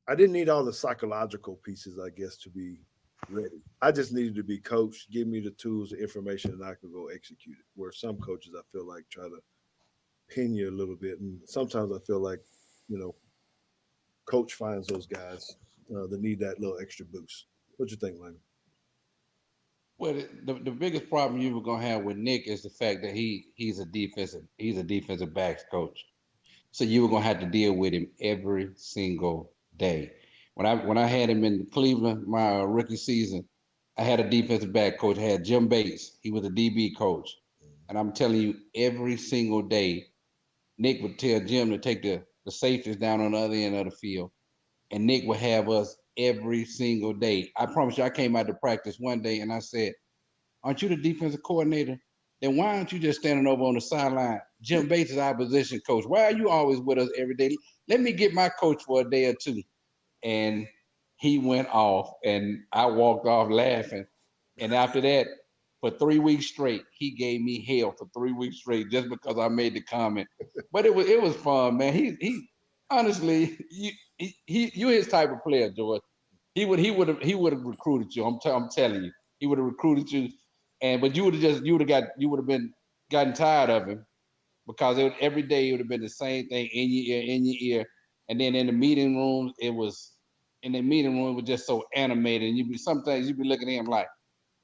didn't need all the psychological pieces, I guess, to be ready. I just needed to be coached, give me the tools, the information, and I could go execute it. Where some coaches, I feel like, try to pin you a little bit, and sometimes I feel like, you know, coach finds those guys that need that little extra boost. What you think, Lane? Well, the biggest problem you were gonna have with Nick is the fact that he's a defensive backs coach. So you were gonna have to deal with him every single day. When I had him in Cleveland, my rookie season, I had a defensive back coach. I had Jim Bates. He was a DB coach, and I'm telling you, every single day, Nick would tell Jim to take the safeties down on the other end of the field, and Nick would have us every single day. I promise you, I came out to practice one day and I said, "Aren't you the defensive coordinator? Then why aren't you just standing over on the sideline? Jim Bates is our position coach. Why are you always with us every day? Let me get my coach for a day or two." And he went off, and I walked off laughing. And after that, for 3 weeks straight, he gave me hell for 3 weeks straight just because I made the comment. But it was fun, man. He honestly, you're his type of player, George. He would have recruited you. I'm telling you, he would have recruited you, but you would have been gotten tired of him because every day it would have been the same thing in your ear, and then in the meeting rooms it was just so animated, and sometimes you'd be looking at him like,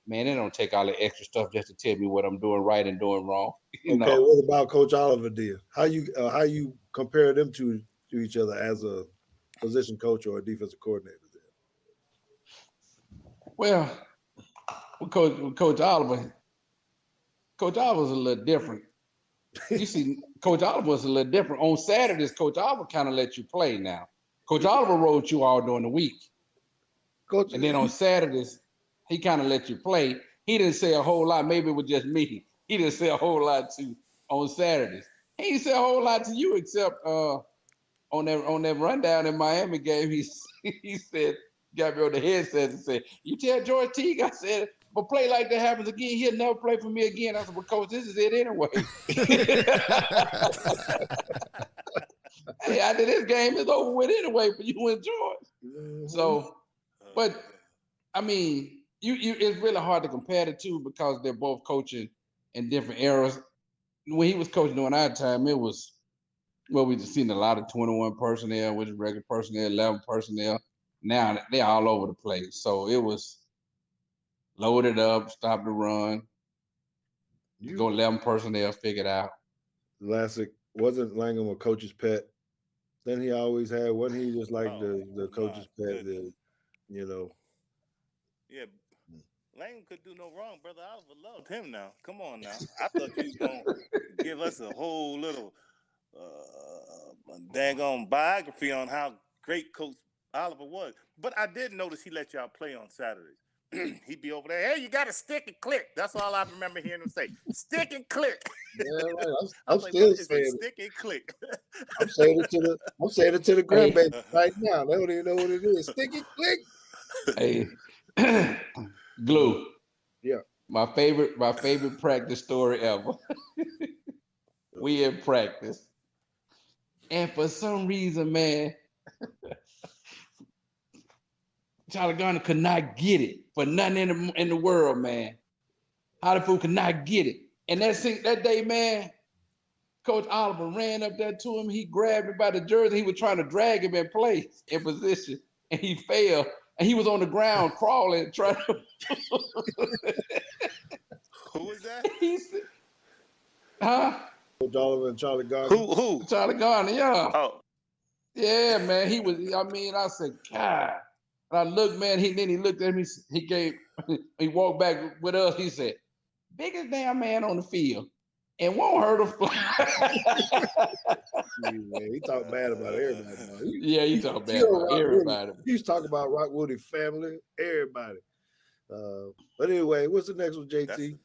man, they don't take all the extra stuff just to tell me what I'm doing right and doing wrong, Okay, what about Coach Oliver? Dear, how you compare them to each other as a position coach or a defensive coordinator? There, Well, with Coach Oliver, Coach Oliver was a little different. You see, Coach Oliver was a little different. On Saturdays, Coach Oliver kind of let you play now. Coach Oliver rode you all during the week. Coach, And then on Saturdays, he kind of let you play. He didn't say a whole lot. Maybe it was just me. He didn't say a whole lot to on Saturdays. He didn't say a whole lot to you except on that rundown in Miami game. He said, got me on the headset and said, "You tell George Teague," I said, "if a play like that happens again, he'll never play for me again." I said, "Well, Coach, this is it anyway." Hey, after this game is over with anyway for you and George. So, but I mean, it's really hard to compare the two because they're both coaching in different eras. When he was coaching during our time, it was we just seen a lot of 21 personnel, which is regular personnel, 11 personnel. Now they're all over the place. So it was loaded up, stop the run, go 11 personnel, figure it out. Lassic wasn't Langham a coach's pet? Then he always had, wasn't he just like the coach's pet? You know. Yeah, Lane could do no wrong, brother. Oliver loved him. Now, come on, now. I thought you was gonna give us a whole little daggone biography on how great Coach Oliver was. But I did notice he let y'all play on Saturdays. He'd be over there. Hey, you got to stick and click. That's all I remember hearing him say. Stick and click. Yeah, right. I'm still saying saying stick and click. I'm saying it to the grandbaby right now. They don't even know what it is. Stick and click. Hey, Glue. Yeah. My favorite practice story ever. We in practice, and for some reason, man, Charlie Garner could not get it for nothing in the world, man. How the fool could not get it. And that day, man, Coach Oliver ran up there to him. He grabbed him by the jersey. He was trying to drag him in place, in position, and he fell. And he was on the ground crawling, trying to. Who was that? He said, huh? Coach Oliver and Charlie Garner. Who? Charlie Garner, yeah. Oh. Yeah, man. He was, I said, God. And I looked, man, then he looked at me, he walked back with us. He said, "Biggest damn man on the field. And won't hurt a fly." Man, he talked bad about everybody. He talked bad about everybody. He's talking about Rock Woody family, everybody. But anyway, what's the next one, JT?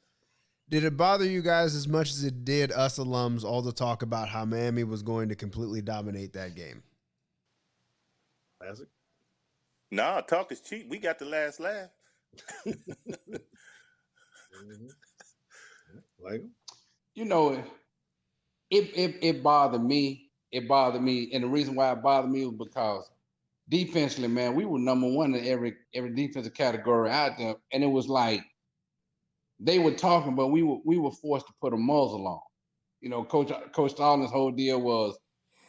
Did it bother you guys as much as it did us alums, all the talk about how Miami was going to completely dominate that game? Classic. Nah, talk is cheap. We got the last laugh. Like, you know, it bothered me. It bothered me, and the reason why it bothered me was because defensively, man, we were number one in every defensive category out there, and it was like they were talking, but we were forced to put a muzzle on. You know, Coach Stalin's whole deal was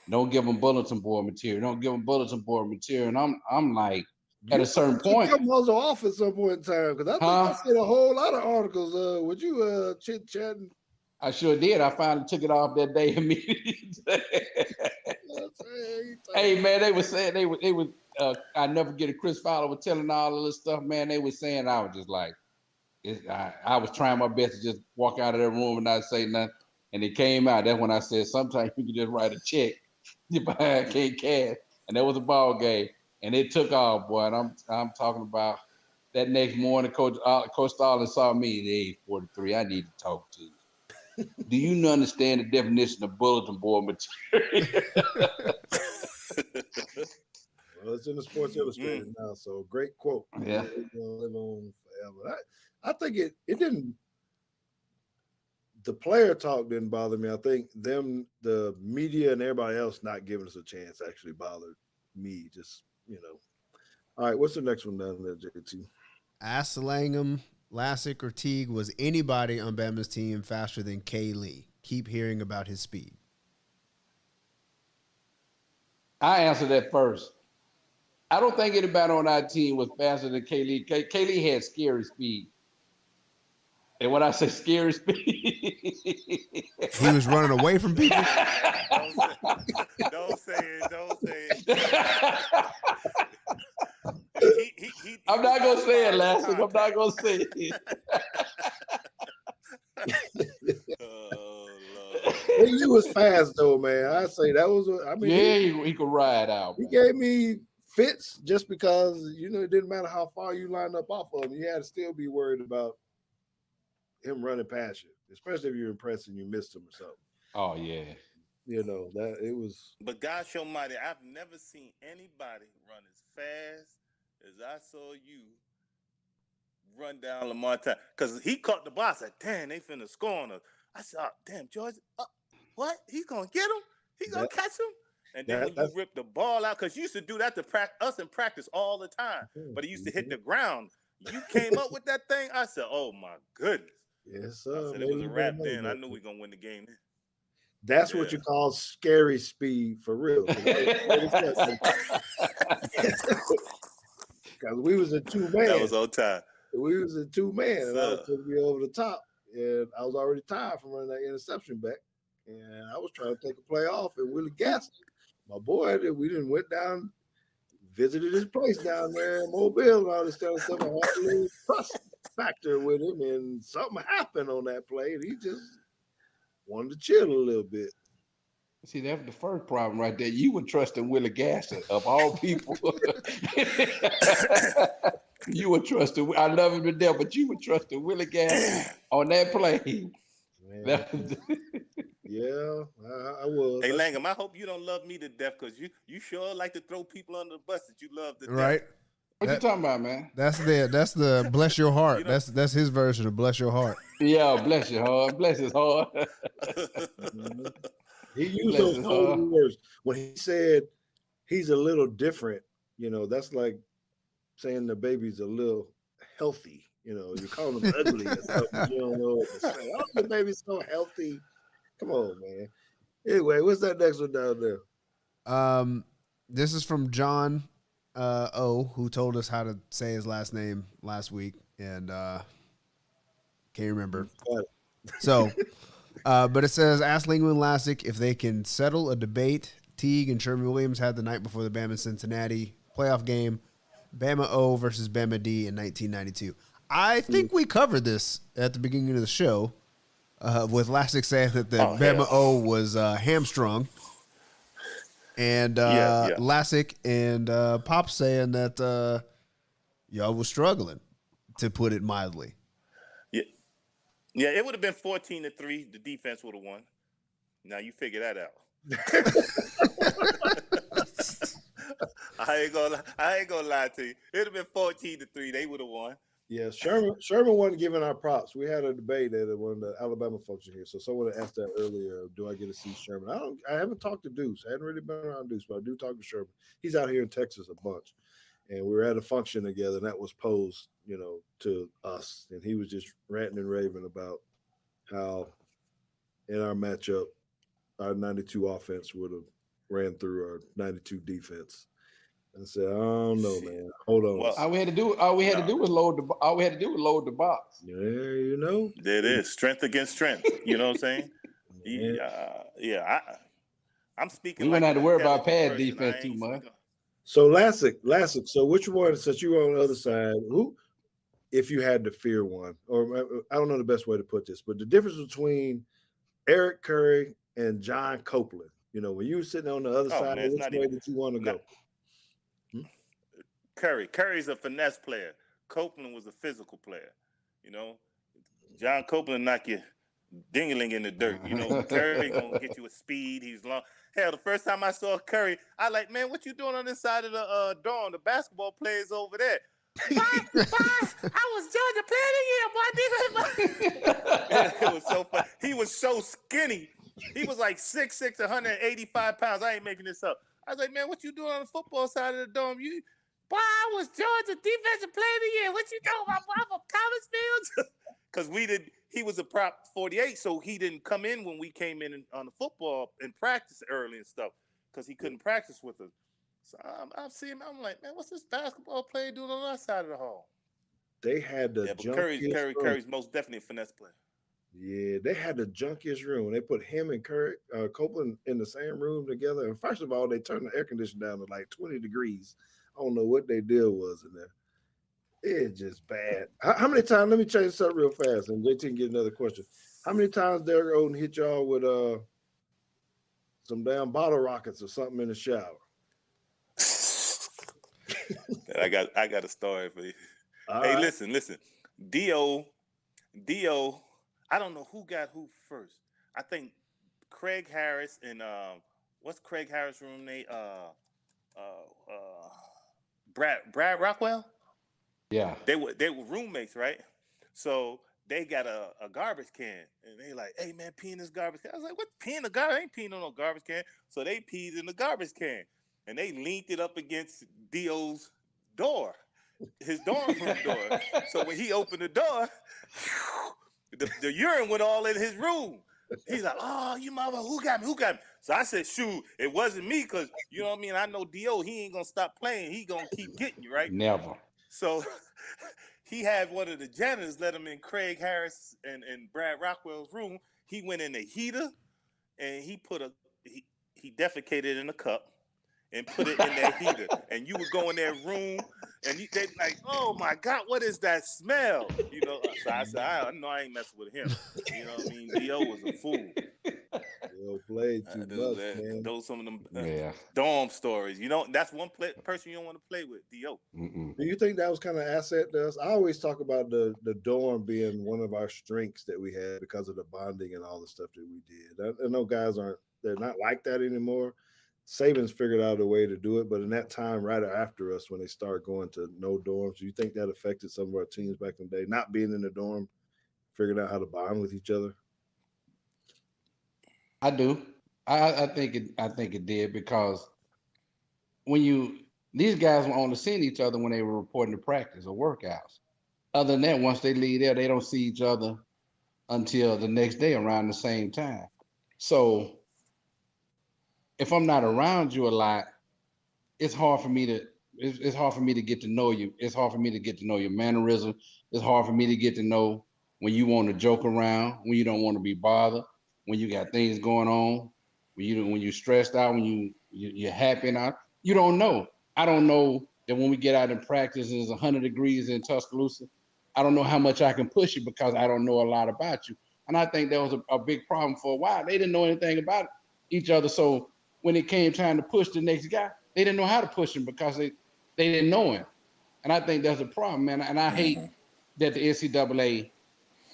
don't give them bulletin board material. Don't give them bulletin board material. And I'm like, at a certain point, took your muzzle off at some point in time because I think I seen a whole lot of articles. Would you chit chatting? I sure did. I finally took it off that day immediately. Hey man, they were saying they would. I never get it. Chris Fowler was telling all of this stuff, man. They were saying I was just like, I was trying my best to just walk out of that room and not say nothing. And it came out. That's when I said sometimes you can just write a check. Your behind can't cash, and that was a ball game, and it took off, boy. And I'm talking about that next morning. Coach Stalin saw me at age 43. I need to talk to you. Do you understand the definition of bulletin board material? Well, it's in the Sports Illustrated now, so great quote. Yeah, it'll live on forever. I think it didn't. The player talk didn't bother me. I think the media and everybody else not giving us a chance actually bothered me. Just, you know. All right, what's the next one down there, JT? Ask Langham, Lassic, or Teague, was anybody on Bama's team faster than K. Lee? Keep hearing about his speed. I answered that first. I don't think anybody on our team was faster than K. Lee. K. Lee had scary speed. And when I say scary speed, he was running away from people. Don't say it. Don't say it. I'm not gonna say it, Lassic. I'm not gonna say it. Oh, Lord. He was fast though, man. I say that was. I mean, yeah, he could ride out. He gave me fits just because it didn't matter how far you lined up off of him. You had to still be worried about him running past you, especially if you're impressed and you missed him or something. Oh yeah, that it was. But gosh almighty, I've never seen anybody run as fast as I saw you run down Lamar time. Because he caught the ball. I said, damn, they finna score on us. I said, oh, damn, George, what? He gonna get him? He gonna catch him? And then when you rip the ball out, because you used to do that to us in practice all the time, but it used to hit the ground. You came up with that thing. I said, oh my goodness. Yes, sir. I said it was a wrap then. I knew we were going to win the game then. That's what you call scary speed for real. Because we was a two-man. That was on time. We was a two-man, and I was supposed to be over the top. And I was already tired from running that interception back. And I was trying to take a play off, and Willie gassed my boy. We didn't went down, visited his place down there in Mobile and all this kind of stuff. I had a little trust factor with him, and something happened on that play, and he just wanted to chill a little bit. See, that was the first problem right there. You were trusting Willie Gasser of all people. You were trusting. I love him to death, but you were trusting Willie Gasser on that play. Yeah, I was. Hey, Langham, I hope you don't love me to death because you sure like to throw people under the bus that you love to death. Right. What you talking about, man? That's the bless your heart. That's his version of bless your heart. Yeah, bless your heart. Bless his heart. He used those cold words when he said he's a little different. That's like saying the baby's a little healthy. You call him ugly or something. You don't know what to say. Oh, the baby's so healthy. Come on, man. Anyway, what's that next one down there? This is from John O, who told us how to say his last name last week, and can't remember. So, but it says, ask Langham and Lassic if they can settle a debate Teague and Sherman Williams had the night before the Bama-Cincinnati playoff game, Bama O versus Bama D in 1992. I think we covered this at the beginning of the show with Lassic saying that the Bama O was hamstrung. And Lassic and Pop saying that y'all was struggling, to put it mildly. Yeah, it would have been 14-3. The defense would have won. Now you figure that out. I ain't gonna lie to you. It would have been 14-3. They would have won. Yeah, Sherman wasn't giving our props. We had a debate at one of the Alabama function here. So someone asked that earlier. Do I get to see Sherman? I haven't talked to Deuce. I hadn't really been around Deuce, but I do talk to Sherman. He's out here in Texas a bunch, and we were at a function together, and that was posed, to us, and he was just ranting and raving about how in our matchup, our 92 offense would have ran through our 92 defense. I said, I don't know, man. Hold on. Well, All we had to do was load the box. Yeah, there it is. Strength against strength. You know what I'm saying? I'm speaking. We like wouldn't have to worry about intelligent pad person. defense too much. So Lassic. So which one, since you were on the other side, who, if you had to fear one, or I don't know the best way to put this, but the difference between Eric Curry and John Copeland, when you were sitting on the other side, man, which way did you want to go? Curry's a finesse player. Copeland was a physical player. John Copeland knock you dingling in the dirt. Curry gonna get you with speed. He's long. Hell, the first time I saw Curry, I like, man, what you doing on this side of the dorm? The basketball players over there. Why? I was Georgia player of the year, boy. It was so fun. He was so skinny. He was like 6'6", 185 pounds. I ain't making this up. I was like, man, what you doing on the football side of the dorm? Boy, I was Georgia defensive player of the year. What you doing, my boy, from college fields? Because he was a prop 48, so he didn't come in when we came in on the football and practice early and stuff because he couldn't practice with us. So I see him. I'm like, man, what's this basketball player doing on that side of the hall? They had the Curry's most definitely a finesse player. Yeah, they had the junkiest room. They put him and Copeland in the same room together. And first of all, they turned the air conditioner down to like 20 degrees. I don't know what their deal was in there. It's just bad. How many times? Let me change this up real fast, and JT can get another question. How many times Derek Oden hit y'all with some damn bottle rockets or something in the shower? I got a story for you. Hey, listen. Dio. I don't know who got who first. I think Craig Harris and what's Craig Harris' roommate? Brad Rockwell. Yeah, they were roommates, right? So they got a garbage can, and they like, hey man, pee in this garbage can. I was like, what, pee in the garbage? I ain't peeing on no garbage can. So they peed in the garbage can, and they leaned it up against Dio's door, his dorm room door. So when he opened the door, the urine went all in his room. He's like, oh, you mother, who got me? So I said, shoot, it wasn't me, because, you know what I mean? I know Dio, he ain't going to stop playing. He going to keep getting you, right? Never. So he had one of the janitors let him in Craig Harris and Brad Rockwell's room. He went in the heater, and he defecated in a cup and put it in that heater. And you would go in that room, and they like, oh my God, what is that smell? So I said, I know I ain't messing with him. You know what I mean? Dio was a fool. Dio played too much, man. Those some of them dorm stories. That's one person you don't want to play with, Dio. Do you think that was kind of asset to us? I always talk about the dorm being one of our strengths that we had because of the bonding and all the stuff that we did. I know guys they're not like that anymore. Saban's figured out a way to do it, but in that time right after us, when they started going to no dorms, do you think that affected some of our teams back in the day, not being in the dorm, figuring out how to bond with each other? I do. I think it did, because these guys were only seeing each other when they were reporting to practice or workouts. Other than that, once they leave there, they don't see each other until the next day around the same time. So if I'm not around you a lot, it's hard for me to get to know you. It's hard for me to get to know your mannerism. It's hard for me to get to know when you want to joke around, when you don't want to be bothered, when you got things going on, when you're stressed out, when you're happy now. You don't know. I don't know that when we get out in practice and it's 100 degrees in Tuscaloosa, I don't know how much I can push you because I don't know a lot about you. And I think that was a big problem for a while. They didn't know anything about each other. So when it came time to push the next guy, they didn't know how to push him because they didn't know him. And I think that's a problem, man. And I hate that the NCAA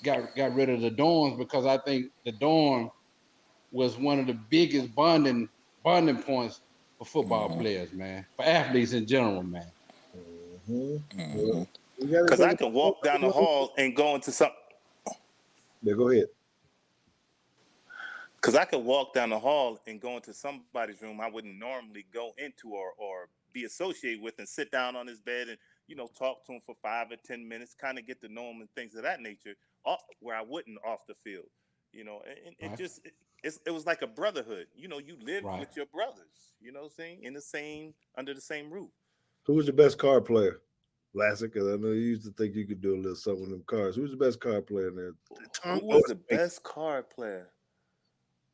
got rid of the dorms, because I think the dorm was one of the biggest bonding points for football players, man, for athletes in general, man. Because I can walk down the hall and go into some. Yeah, go ahead. Because I could walk down the hall and go into somebody's room I wouldn't normally go into or be associated with and sit down on his bed and, talk to him for 5 or 10 minutes, kind of get to know him and things of that nature, where I wouldn't off the field. And it was like a brotherhood. You live with your brothers, what I'm saying, under the same roof. Who was the best card player? Lassic, because I know you used to think you could do a little something with them cards. Who's the best card player in there? Who was the best card player?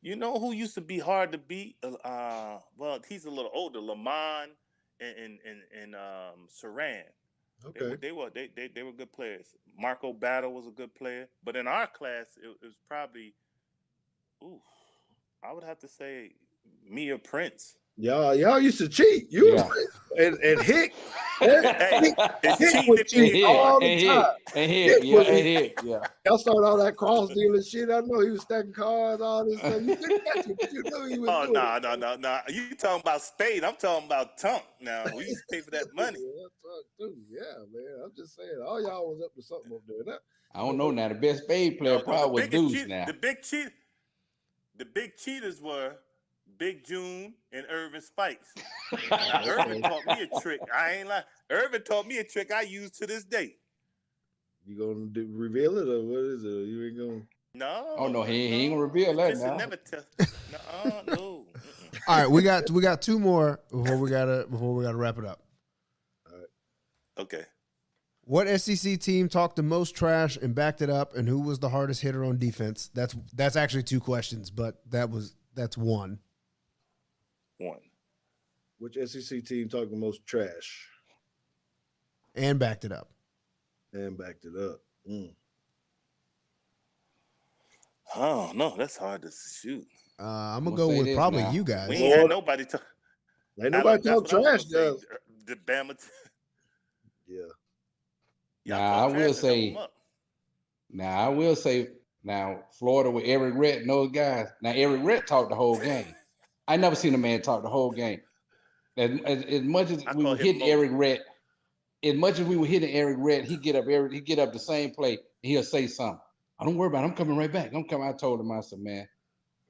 You know who used to be hard to beat? Well, he's a little older, Lamont and Saran. Okay. They were good players. Marco Battle was a good player, but in our class, it was probably, I would have to say Mia Prince. Y'all used to cheat. And Hick. Hick would cheat all the time. Y'all started all that cross dealing shit. I know he was stacking cards, all this stuff. You couldn't catch it, but you knew he was doing it. No. You talking about Spade? I'm talking about Tunk. Now we used to pay for that money. Yeah, man. I'm just saying, all y'all was up to something up there. I don't know now. The best Spade player probably was Deuce now. The big cheaters were Big June and Irvin Spikes. Now, Irvin taught me a trick. I ain't lying. Irvin taught me a trick I use to this day. You gonna reveal it or what is it? You ain't gonna? No. Oh no, he ain't gonna reveal that now. Never tell. No. All right, we got two more before we gotta wrap it up. All right. Okay. What SEC team talked the most trash and backed it up, and who was the hardest hitter on defense? That's actually two questions, but that's one. Which SEC team talked the most trash? And backed it up. Oh, no, that's hard to shoot. I'm going to go with probably you guys. We ain't had nobody talk. Ain't nobody talk trash, though. The Bama. Yeah. I will say, Florida with Eric Rhett and those guys. Now, Eric Rhett talked the whole game. I never seen a man talk the whole game. As much as we were hitting Eric Rhett, he get up the same play, and he'll say something. I don't worry about it. I'm coming right back. I told him, I said, man,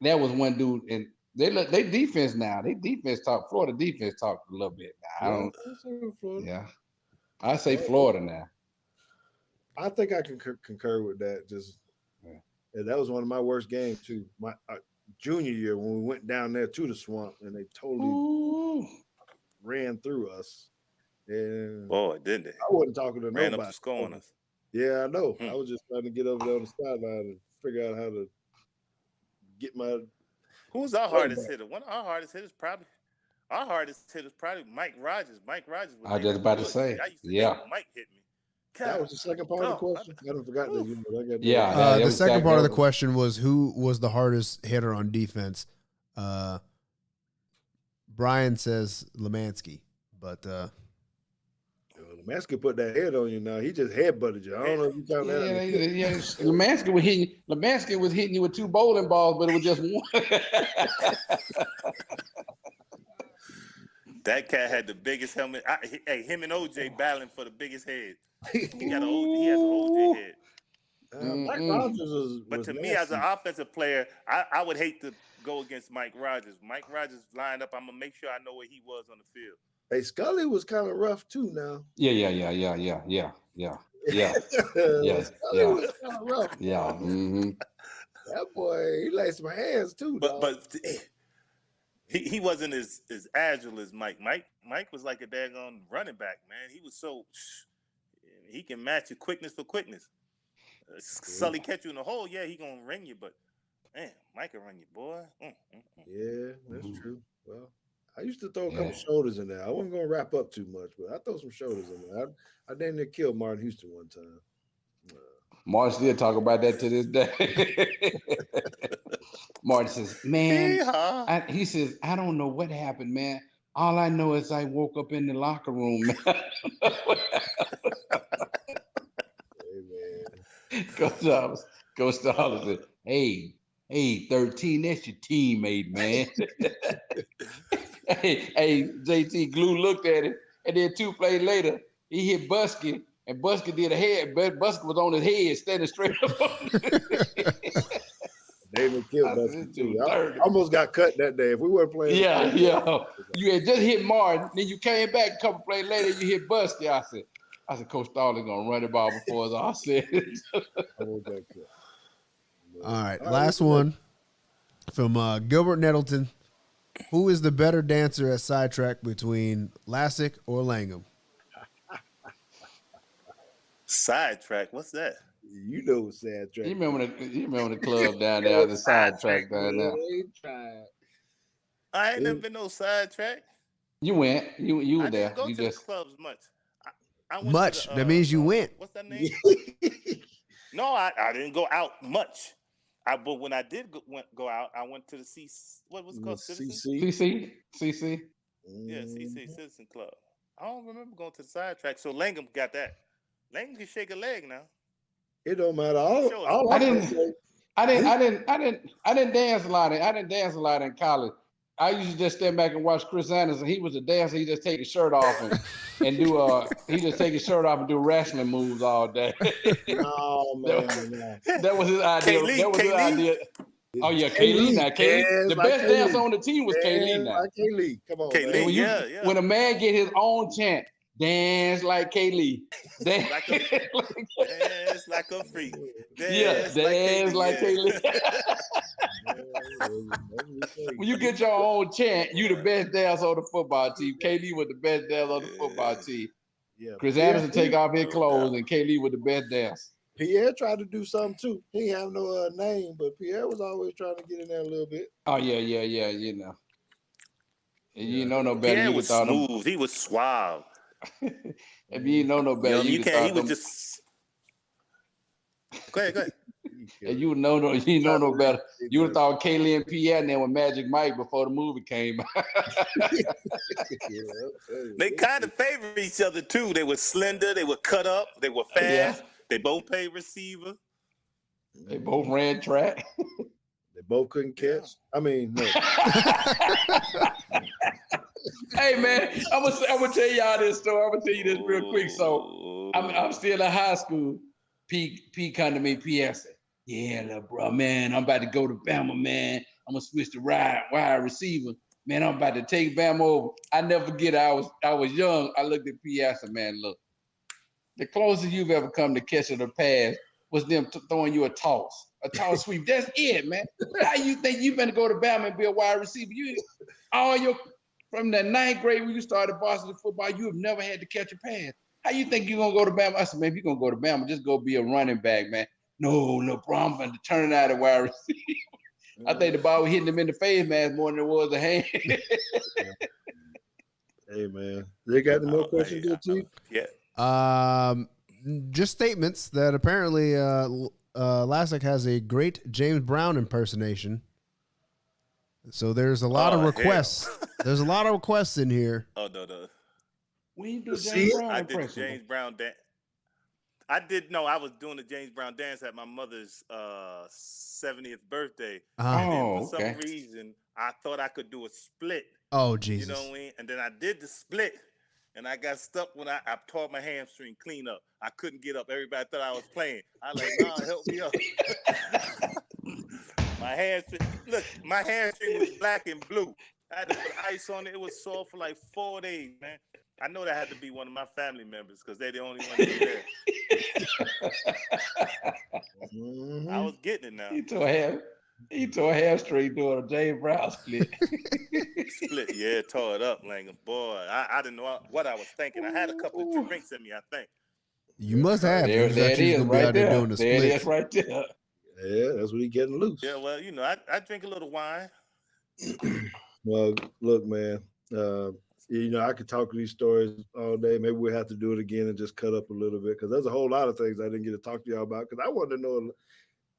that was one dude, and they defense now. Florida defense talked a little bit now. I say Florida now. I think I can concur with that. And that was one of my worst games too. My junior year when we went down there to the swamp and they totally ran through us. And boy, didn't they? I wasn't talking to nobody. Ran up to score on us. Yeah, I know. I was just trying to get over there on the sideline and figure out how to get my. Who's our hardest hitter? One of our hardest hitters probably Mike Rogers. Mike Rogers. I was just about to say. I used to hate when Mike hit me. God, that was the second part of the question. I don't forgot that. The second part of the question was who was the hardest hitter on defense. Brian says Lemansky, but Lemansky put that head on you now. He just headbutted you. I don't know if you found that. Yeah. Lemansky was hitting you with two bowling balls, but it was just one. That cat had the biggest helmet. Him and OJ battling for the biggest head. He has an OJ head. Mike Rogers was to nasty. me, as an offensive player, I would hate to go against Mike Rogers. Mike Rogers lined up. I'm gonna make sure I know where he was on the field. Hey, Scully was kind of rough too. Now. Yeah. Scully was kind of rough. Yeah. Mm-hmm. That boy, he laced my hands too. But he wasn't as agile as Mike. Mike was like a daggone running back, man. He was so he can match your quickness for quickness. Sully catch you in the hole, yeah, he gonna ring you, but man, Mike can run you, boy. Yeah, that's true. Well, I used to throw a couple shoulders in there. I wasn't gonna wrap up too much, but I throw some shoulders in there. I damn near killed Martin Houston one time. Martin still talk about that to this day. Martin says, man, he says, I don't know what happened, man. All I know is I woke up in the locker room, man. Hey, man. Coach Starler said, hey, 13, that's your teammate, man. hey, JT Glue looked at it, and then 2 plays later, he hit Busky, and Busker did a head. But Busker was on his head, standing straight up. They done killed I Buster said, too. "Dude, I dirty." almost got cut that day. If we weren't playing, Yeah. You had just hit Martin, then you came back a couple plays later. You hit Busker. I said, Coach Starley gonna run the ball before us all said. I almost got cut. All right, last one from Gilbert Nettleton. Who is the better dancer at sidetrack between Lassic or Langham? Sidetrack. What's that? You know, sad track. You remember the club down there, the sidetrack down there. I ain't never been no sidetrack. You went. You were I there. didn't go You to just the clubs much. I went Much. To the, That means you went. What's that name? No, I didn't go out much. But when I did go out, I went to the what was it called? Citizen? CC. Yeah, CC Citizen Club. I don't remember going to the sidetrack. So Langham got that. Langham can shake a leg now. It don't matter. I didn't dance a lot. I didn't dance a lot in college. I used to just stand back and watch Chris Anderson. He was a dancer. He just take his shirt off and do he just take his shirt off and do wrestling moves all day. No, man. That was his idea. That was his idea. Oh yeah, Kaylee. Now Kaylee, the best dancer on the team was Kaylee. Now Kaylee, come on, Kaylee, man. yeah. When a man get his own chant, dance like Kaylee. Dance like a freak. Dance like Kaylee. When you get your own chant, you the best dancer on the football team. Kaylee was the best dancer on the football team. Yeah. Chris Anderson take off his clothes, and Kaylee was the best dancer. Pierre tried to do something too. He didn't have no name, but Pierre was always trying to get in there a little bit. Oh yeah, you know. And you know no better. Pierre You was smooth. He was suave. If you know no better, you can't. He was just. Go ahead. And you know no better. You would have thought Kaylee and Pierre and then with Magic Mike before the movie came out. They kind of favor each other too. They were slender. They were cut up. They were fast. Yeah. They both played receiver. They both ran track. They both couldn't catch. I mean, no. Hey man, I'm gonna tell y'all this story. I'm gonna tell you this real quick. So I'm still in high school. P come to me, P said, "Yeah, little bro, man, I'm about to go to Bama, man. I'm gonna switch to wide receiver. Man, I'm about to take Bama over." I never forget it. I was young. I looked at P. I said, "Man, look, the closest you've ever come to catching a pass was them throwing you a toss sweep. That's it, man. How you think you better go to Bama and be a wide receiver? From the 9th grade when you started varsity football, you have never had to catch a pass. How you think you're gonna go to Bama?" I said, "Man, if you're gonna go to Bama, just go be a running back, man." No, bro, I'm gonna turn it out of wide receiver. I think the ball was hitting him in the face, man, more than it was a hand. Hey man, they got any more questions there, Chief? Yeah. Just statements that apparently Lassic has a great James Brown impersonation. So there's a lot of requests. There's a lot of requests in here. Oh no. When you do James Brown I did the impression? James Brown dance. I was doing the James Brown dance at my mother's 70th birthday. And then for some reason, I thought I could do a split. Oh, Jesus. You know what I mean? And then I did the split, and I got stuck when I tore my hamstring clean up. I couldn't get up. Everybody thought I was playing. I was like, "Nah, help me up." My hamstring was black and blue. I had to put ice on it. It was sore for like 4 days, man. I know that had to be one of my family members because they're the only one that was there. I was getting it now. He tore a hamstring doing a James Brown split. Yeah, tore it up, Langham. Boy, I didn't know what I was thinking. I had a couple of drinks in me, I think. You must have. There it is right there. There it is right there. Yeah, that's what he getting loose. Yeah, well, I drink a little wine. Well, look, man. I could talk these stories all day. Maybe we'll have to do it again and just cut up a little bit because there's a whole lot of things I didn't get to talk to y'all about because I wanted to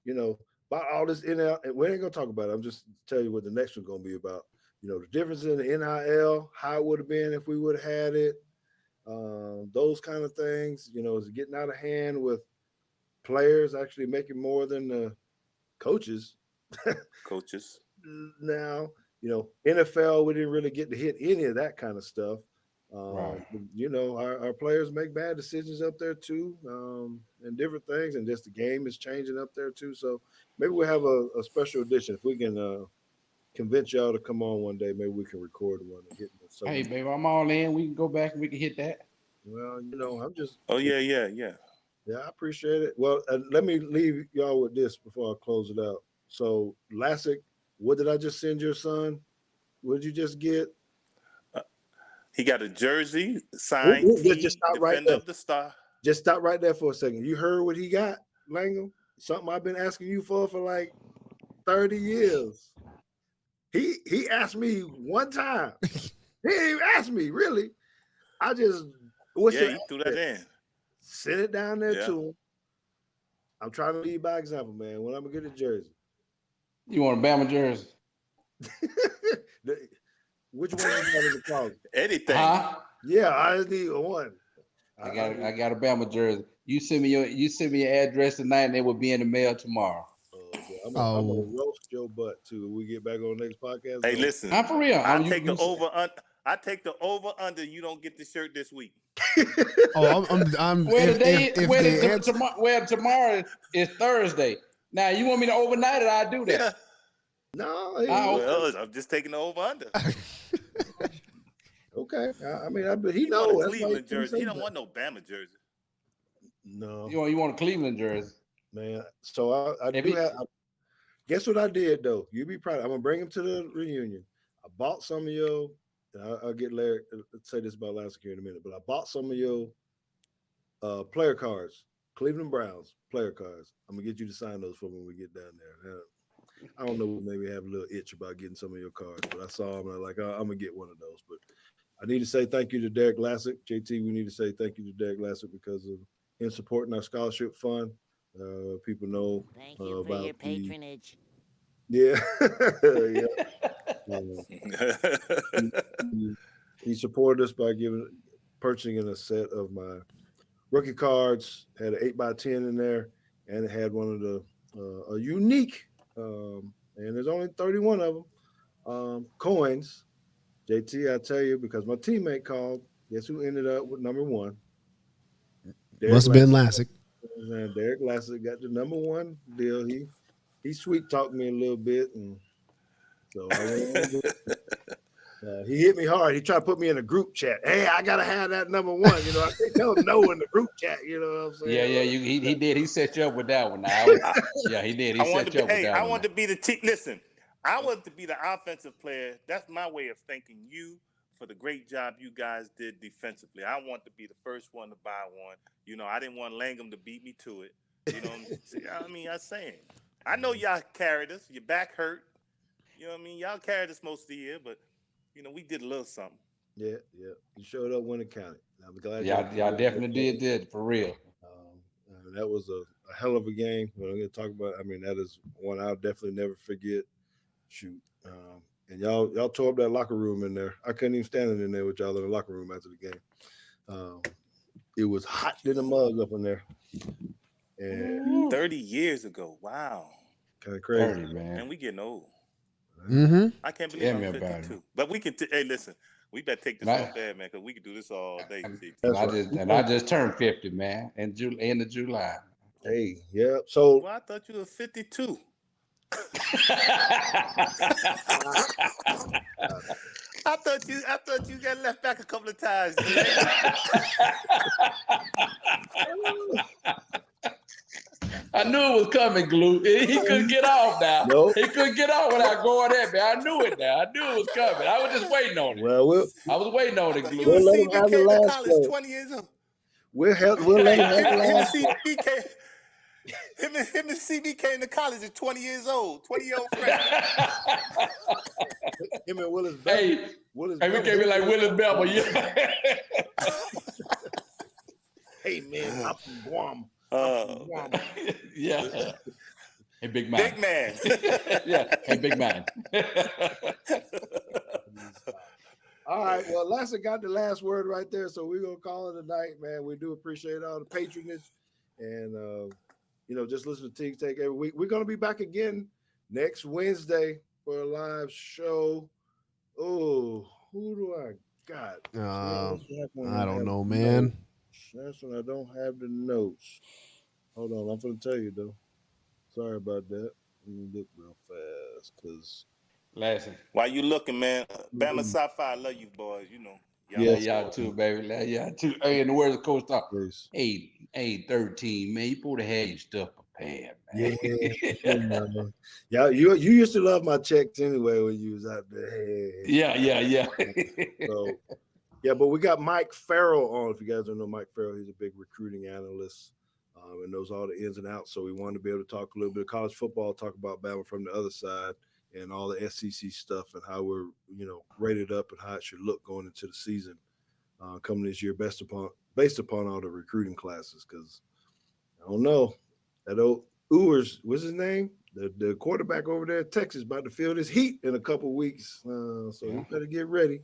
know, about all this NIL. And we ain't gonna talk about it. I'm just tell you what the next one's gonna be about. The difference in the NIL, how it would have been if we would have had it. Those kind of things. Is it getting out of hand with players actually making more than the coaches? Coaches. Now, NFL, we didn't really get to hit any of that kind of stuff. Right. You know, our players make bad decisions up there too, and different things, and just the game is changing up there too. So maybe we'll have a special edition if we can convince y'all to come on one day. Maybe we can record one and hit some. Hey, baby, I'm all in. We can go back and we can hit that. Well, you know, I'm just. Oh yeah. Yeah, I appreciate it. Well, let me leave y'all with this before I close it out. So, Lassic, what did I just send your son? What did you just get? He got a jersey signed Teague, Just stop right defender there. of the star. Just stop right there for a second. You heard what he got, Langham? Something I've been asking you for like 30 years. He asked me one time. He didn't even ask me, really. I just He threw that in. Send it down there to him. I'm trying to lead by example, man. When I'm gonna get a jersey. You want a Bama jersey? Which one you got in the closet? Anything. Huh? Yeah, I just need one. I got a Bama jersey. You send me your address tonight, and it will be in the mail tomorrow. I'm gonna roast your butt too. When we get back on the next podcast. Hey, listen. I'm for real. I take the over under. You don't get the shirt this week. Tomorrow is Thursday. Now you want me to overnight it? I do that. Yeah. No, I'm just taking the over under. Okay. I mean, he knows. knows. Cleveland jersey. He don't want no Bama jersey. No. You want a Cleveland jersey, man. So I do have. Guess what I did though? You be proud. I'm gonna bring him to the reunion. I bought some of your. I'll get Larry say this about Lassic here in a minute, but I bought some of your player cards, Cleveland Browns player cards. I'm gonna get you to sign those for me when we get down there. I don't know, maybe have a little itch about getting some of your cards, but I saw them and I'm like, I'm gonna get one of those. But I need to say thank you to Derrick Lassic. JT, we need to say thank you to Derrick Lassic because of him supporting our scholarship fund. People know thank you for about your patronage. Yeah. He supported us by purchasing a set of my rookie cards. Had an 8x10 in there, and it had one of the a unique, and there's only 31 of them coins. JT, I tell you, because my teammate called. Guess who ended up with number one? Must have been Lassic. Derrick Lassic got the number one deal. He sweet talked me a little bit, and so he hit me hard. He tried to put me in a group chat. Hey, I gotta have that number one. You know, I can't tell him no in the group chat. You know what I'm saying? Yeah. He did. He set you up with that one. Now, yeah, he did. He set you up with that one. I wanted to be the team. Listen, I wanted to be the offensive player. That's my way of thanking you for the great job you guys did defensively. I want to be the first one to buy one. You know, I didn't want Langham to beat me to it. You know what I'm saying? I mean, I'm saying. I know y'all carried us. Your back hurt. You know what I mean? Y'all carried us most of the year, but, you know, we did a little something. Yeah. You showed up when it counted. I'm glad. Y'all definitely did for real. That was a hell of a game. What I'm going to talk about, I mean, that is one I'll definitely never forget. Shoot. And y'all tore up that locker room in there. I couldn't even stand in there with y'all in the locker room after the game. It was hot in the mug up in there. And 30 years ago. Wow. Kind of crazy, 30, man. And we getting old. Mm-hmm. I can't believe I'm 52. But we can. Hey, listen. We better take this off there, man, because we can do this all day. I just turned 50, man, in end of July. Hey, yeah. So I thought you were 52. I thought you got left back a couple of times. I knew it was coming, Glue. He couldn't get off now. Nope. He couldn't get off without going there, man. I knew it now. I knew it was coming. I was just waiting on it. Well, I was waiting on it, Glue. We'll let him have the last word. 20 years old. We'll let him have the last word. Him and CBK in the college is 20 years old. 20-year-old friend. Him and Willis Bell. Hey, we can't be like Willis Bell, but yeah. Hey, man, I'm from Guam. Yeah. Hey, big man. Big man. Yeah. Hey, big man. All right. Well, Lassic got the last word right there, so we're gonna call it a night, man. We do appreciate all the patronage, and just listen to Teague Take every week. We're gonna be back again next Wednesday for a live show. Oh, who do I? God. I don't know, man. That's when I don't have the notes. Hold on, I'm gonna tell you though. Sorry about that. Let me look real fast, cause Listen. While you looking, man, Bama Sci-Fi, I love you boys. You know, Yeah, always y'all support. too, baby. Y'all too. Hey, and the words of Coach Talk. please. Hey, 13, man. You supposed to have your stuff prepared, Yeah, man. yeah. You used to love my checks anyway when you was out there. Hey. Yeah. So yeah, but we got Mike Farrell on. If you guys don't know Mike Farrell, he's a big recruiting analyst and knows all the ins and outs. So we wanted to be able to talk a little bit of college football, talk about Bama from the other side, and all the SEC stuff and how we're rated up and how it should look going into the season coming this year, based upon all the recruiting classes. Because I don't know that old Ewers, what's his name? The quarterback over there at Texas about to feel this heat in a couple weeks, so he better get ready.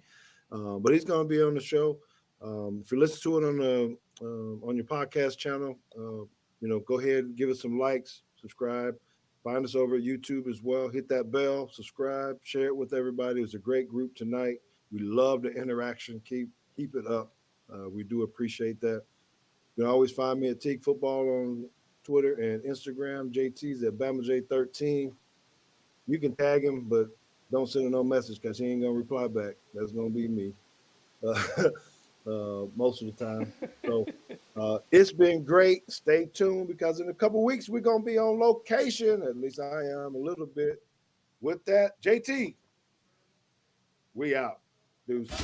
But he's going to be on the show. If you listen to it on your podcast channel, go ahead and give us some likes, subscribe. Find us over at YouTube as well. Hit that bell, subscribe, share it with everybody. It was a great group tonight. We love the interaction. Keep it up. We do appreciate that. You can always find me at Teague Football on Twitter and Instagram. JT's at BamaJ13. You can tag him, but don't send him no message because he ain't gonna reply back. That's gonna be me most of the time. So it's been great. Stay tuned because in a couple weeks we're gonna be on location. At least I am a little bit. With that, JT, we out. Deuces.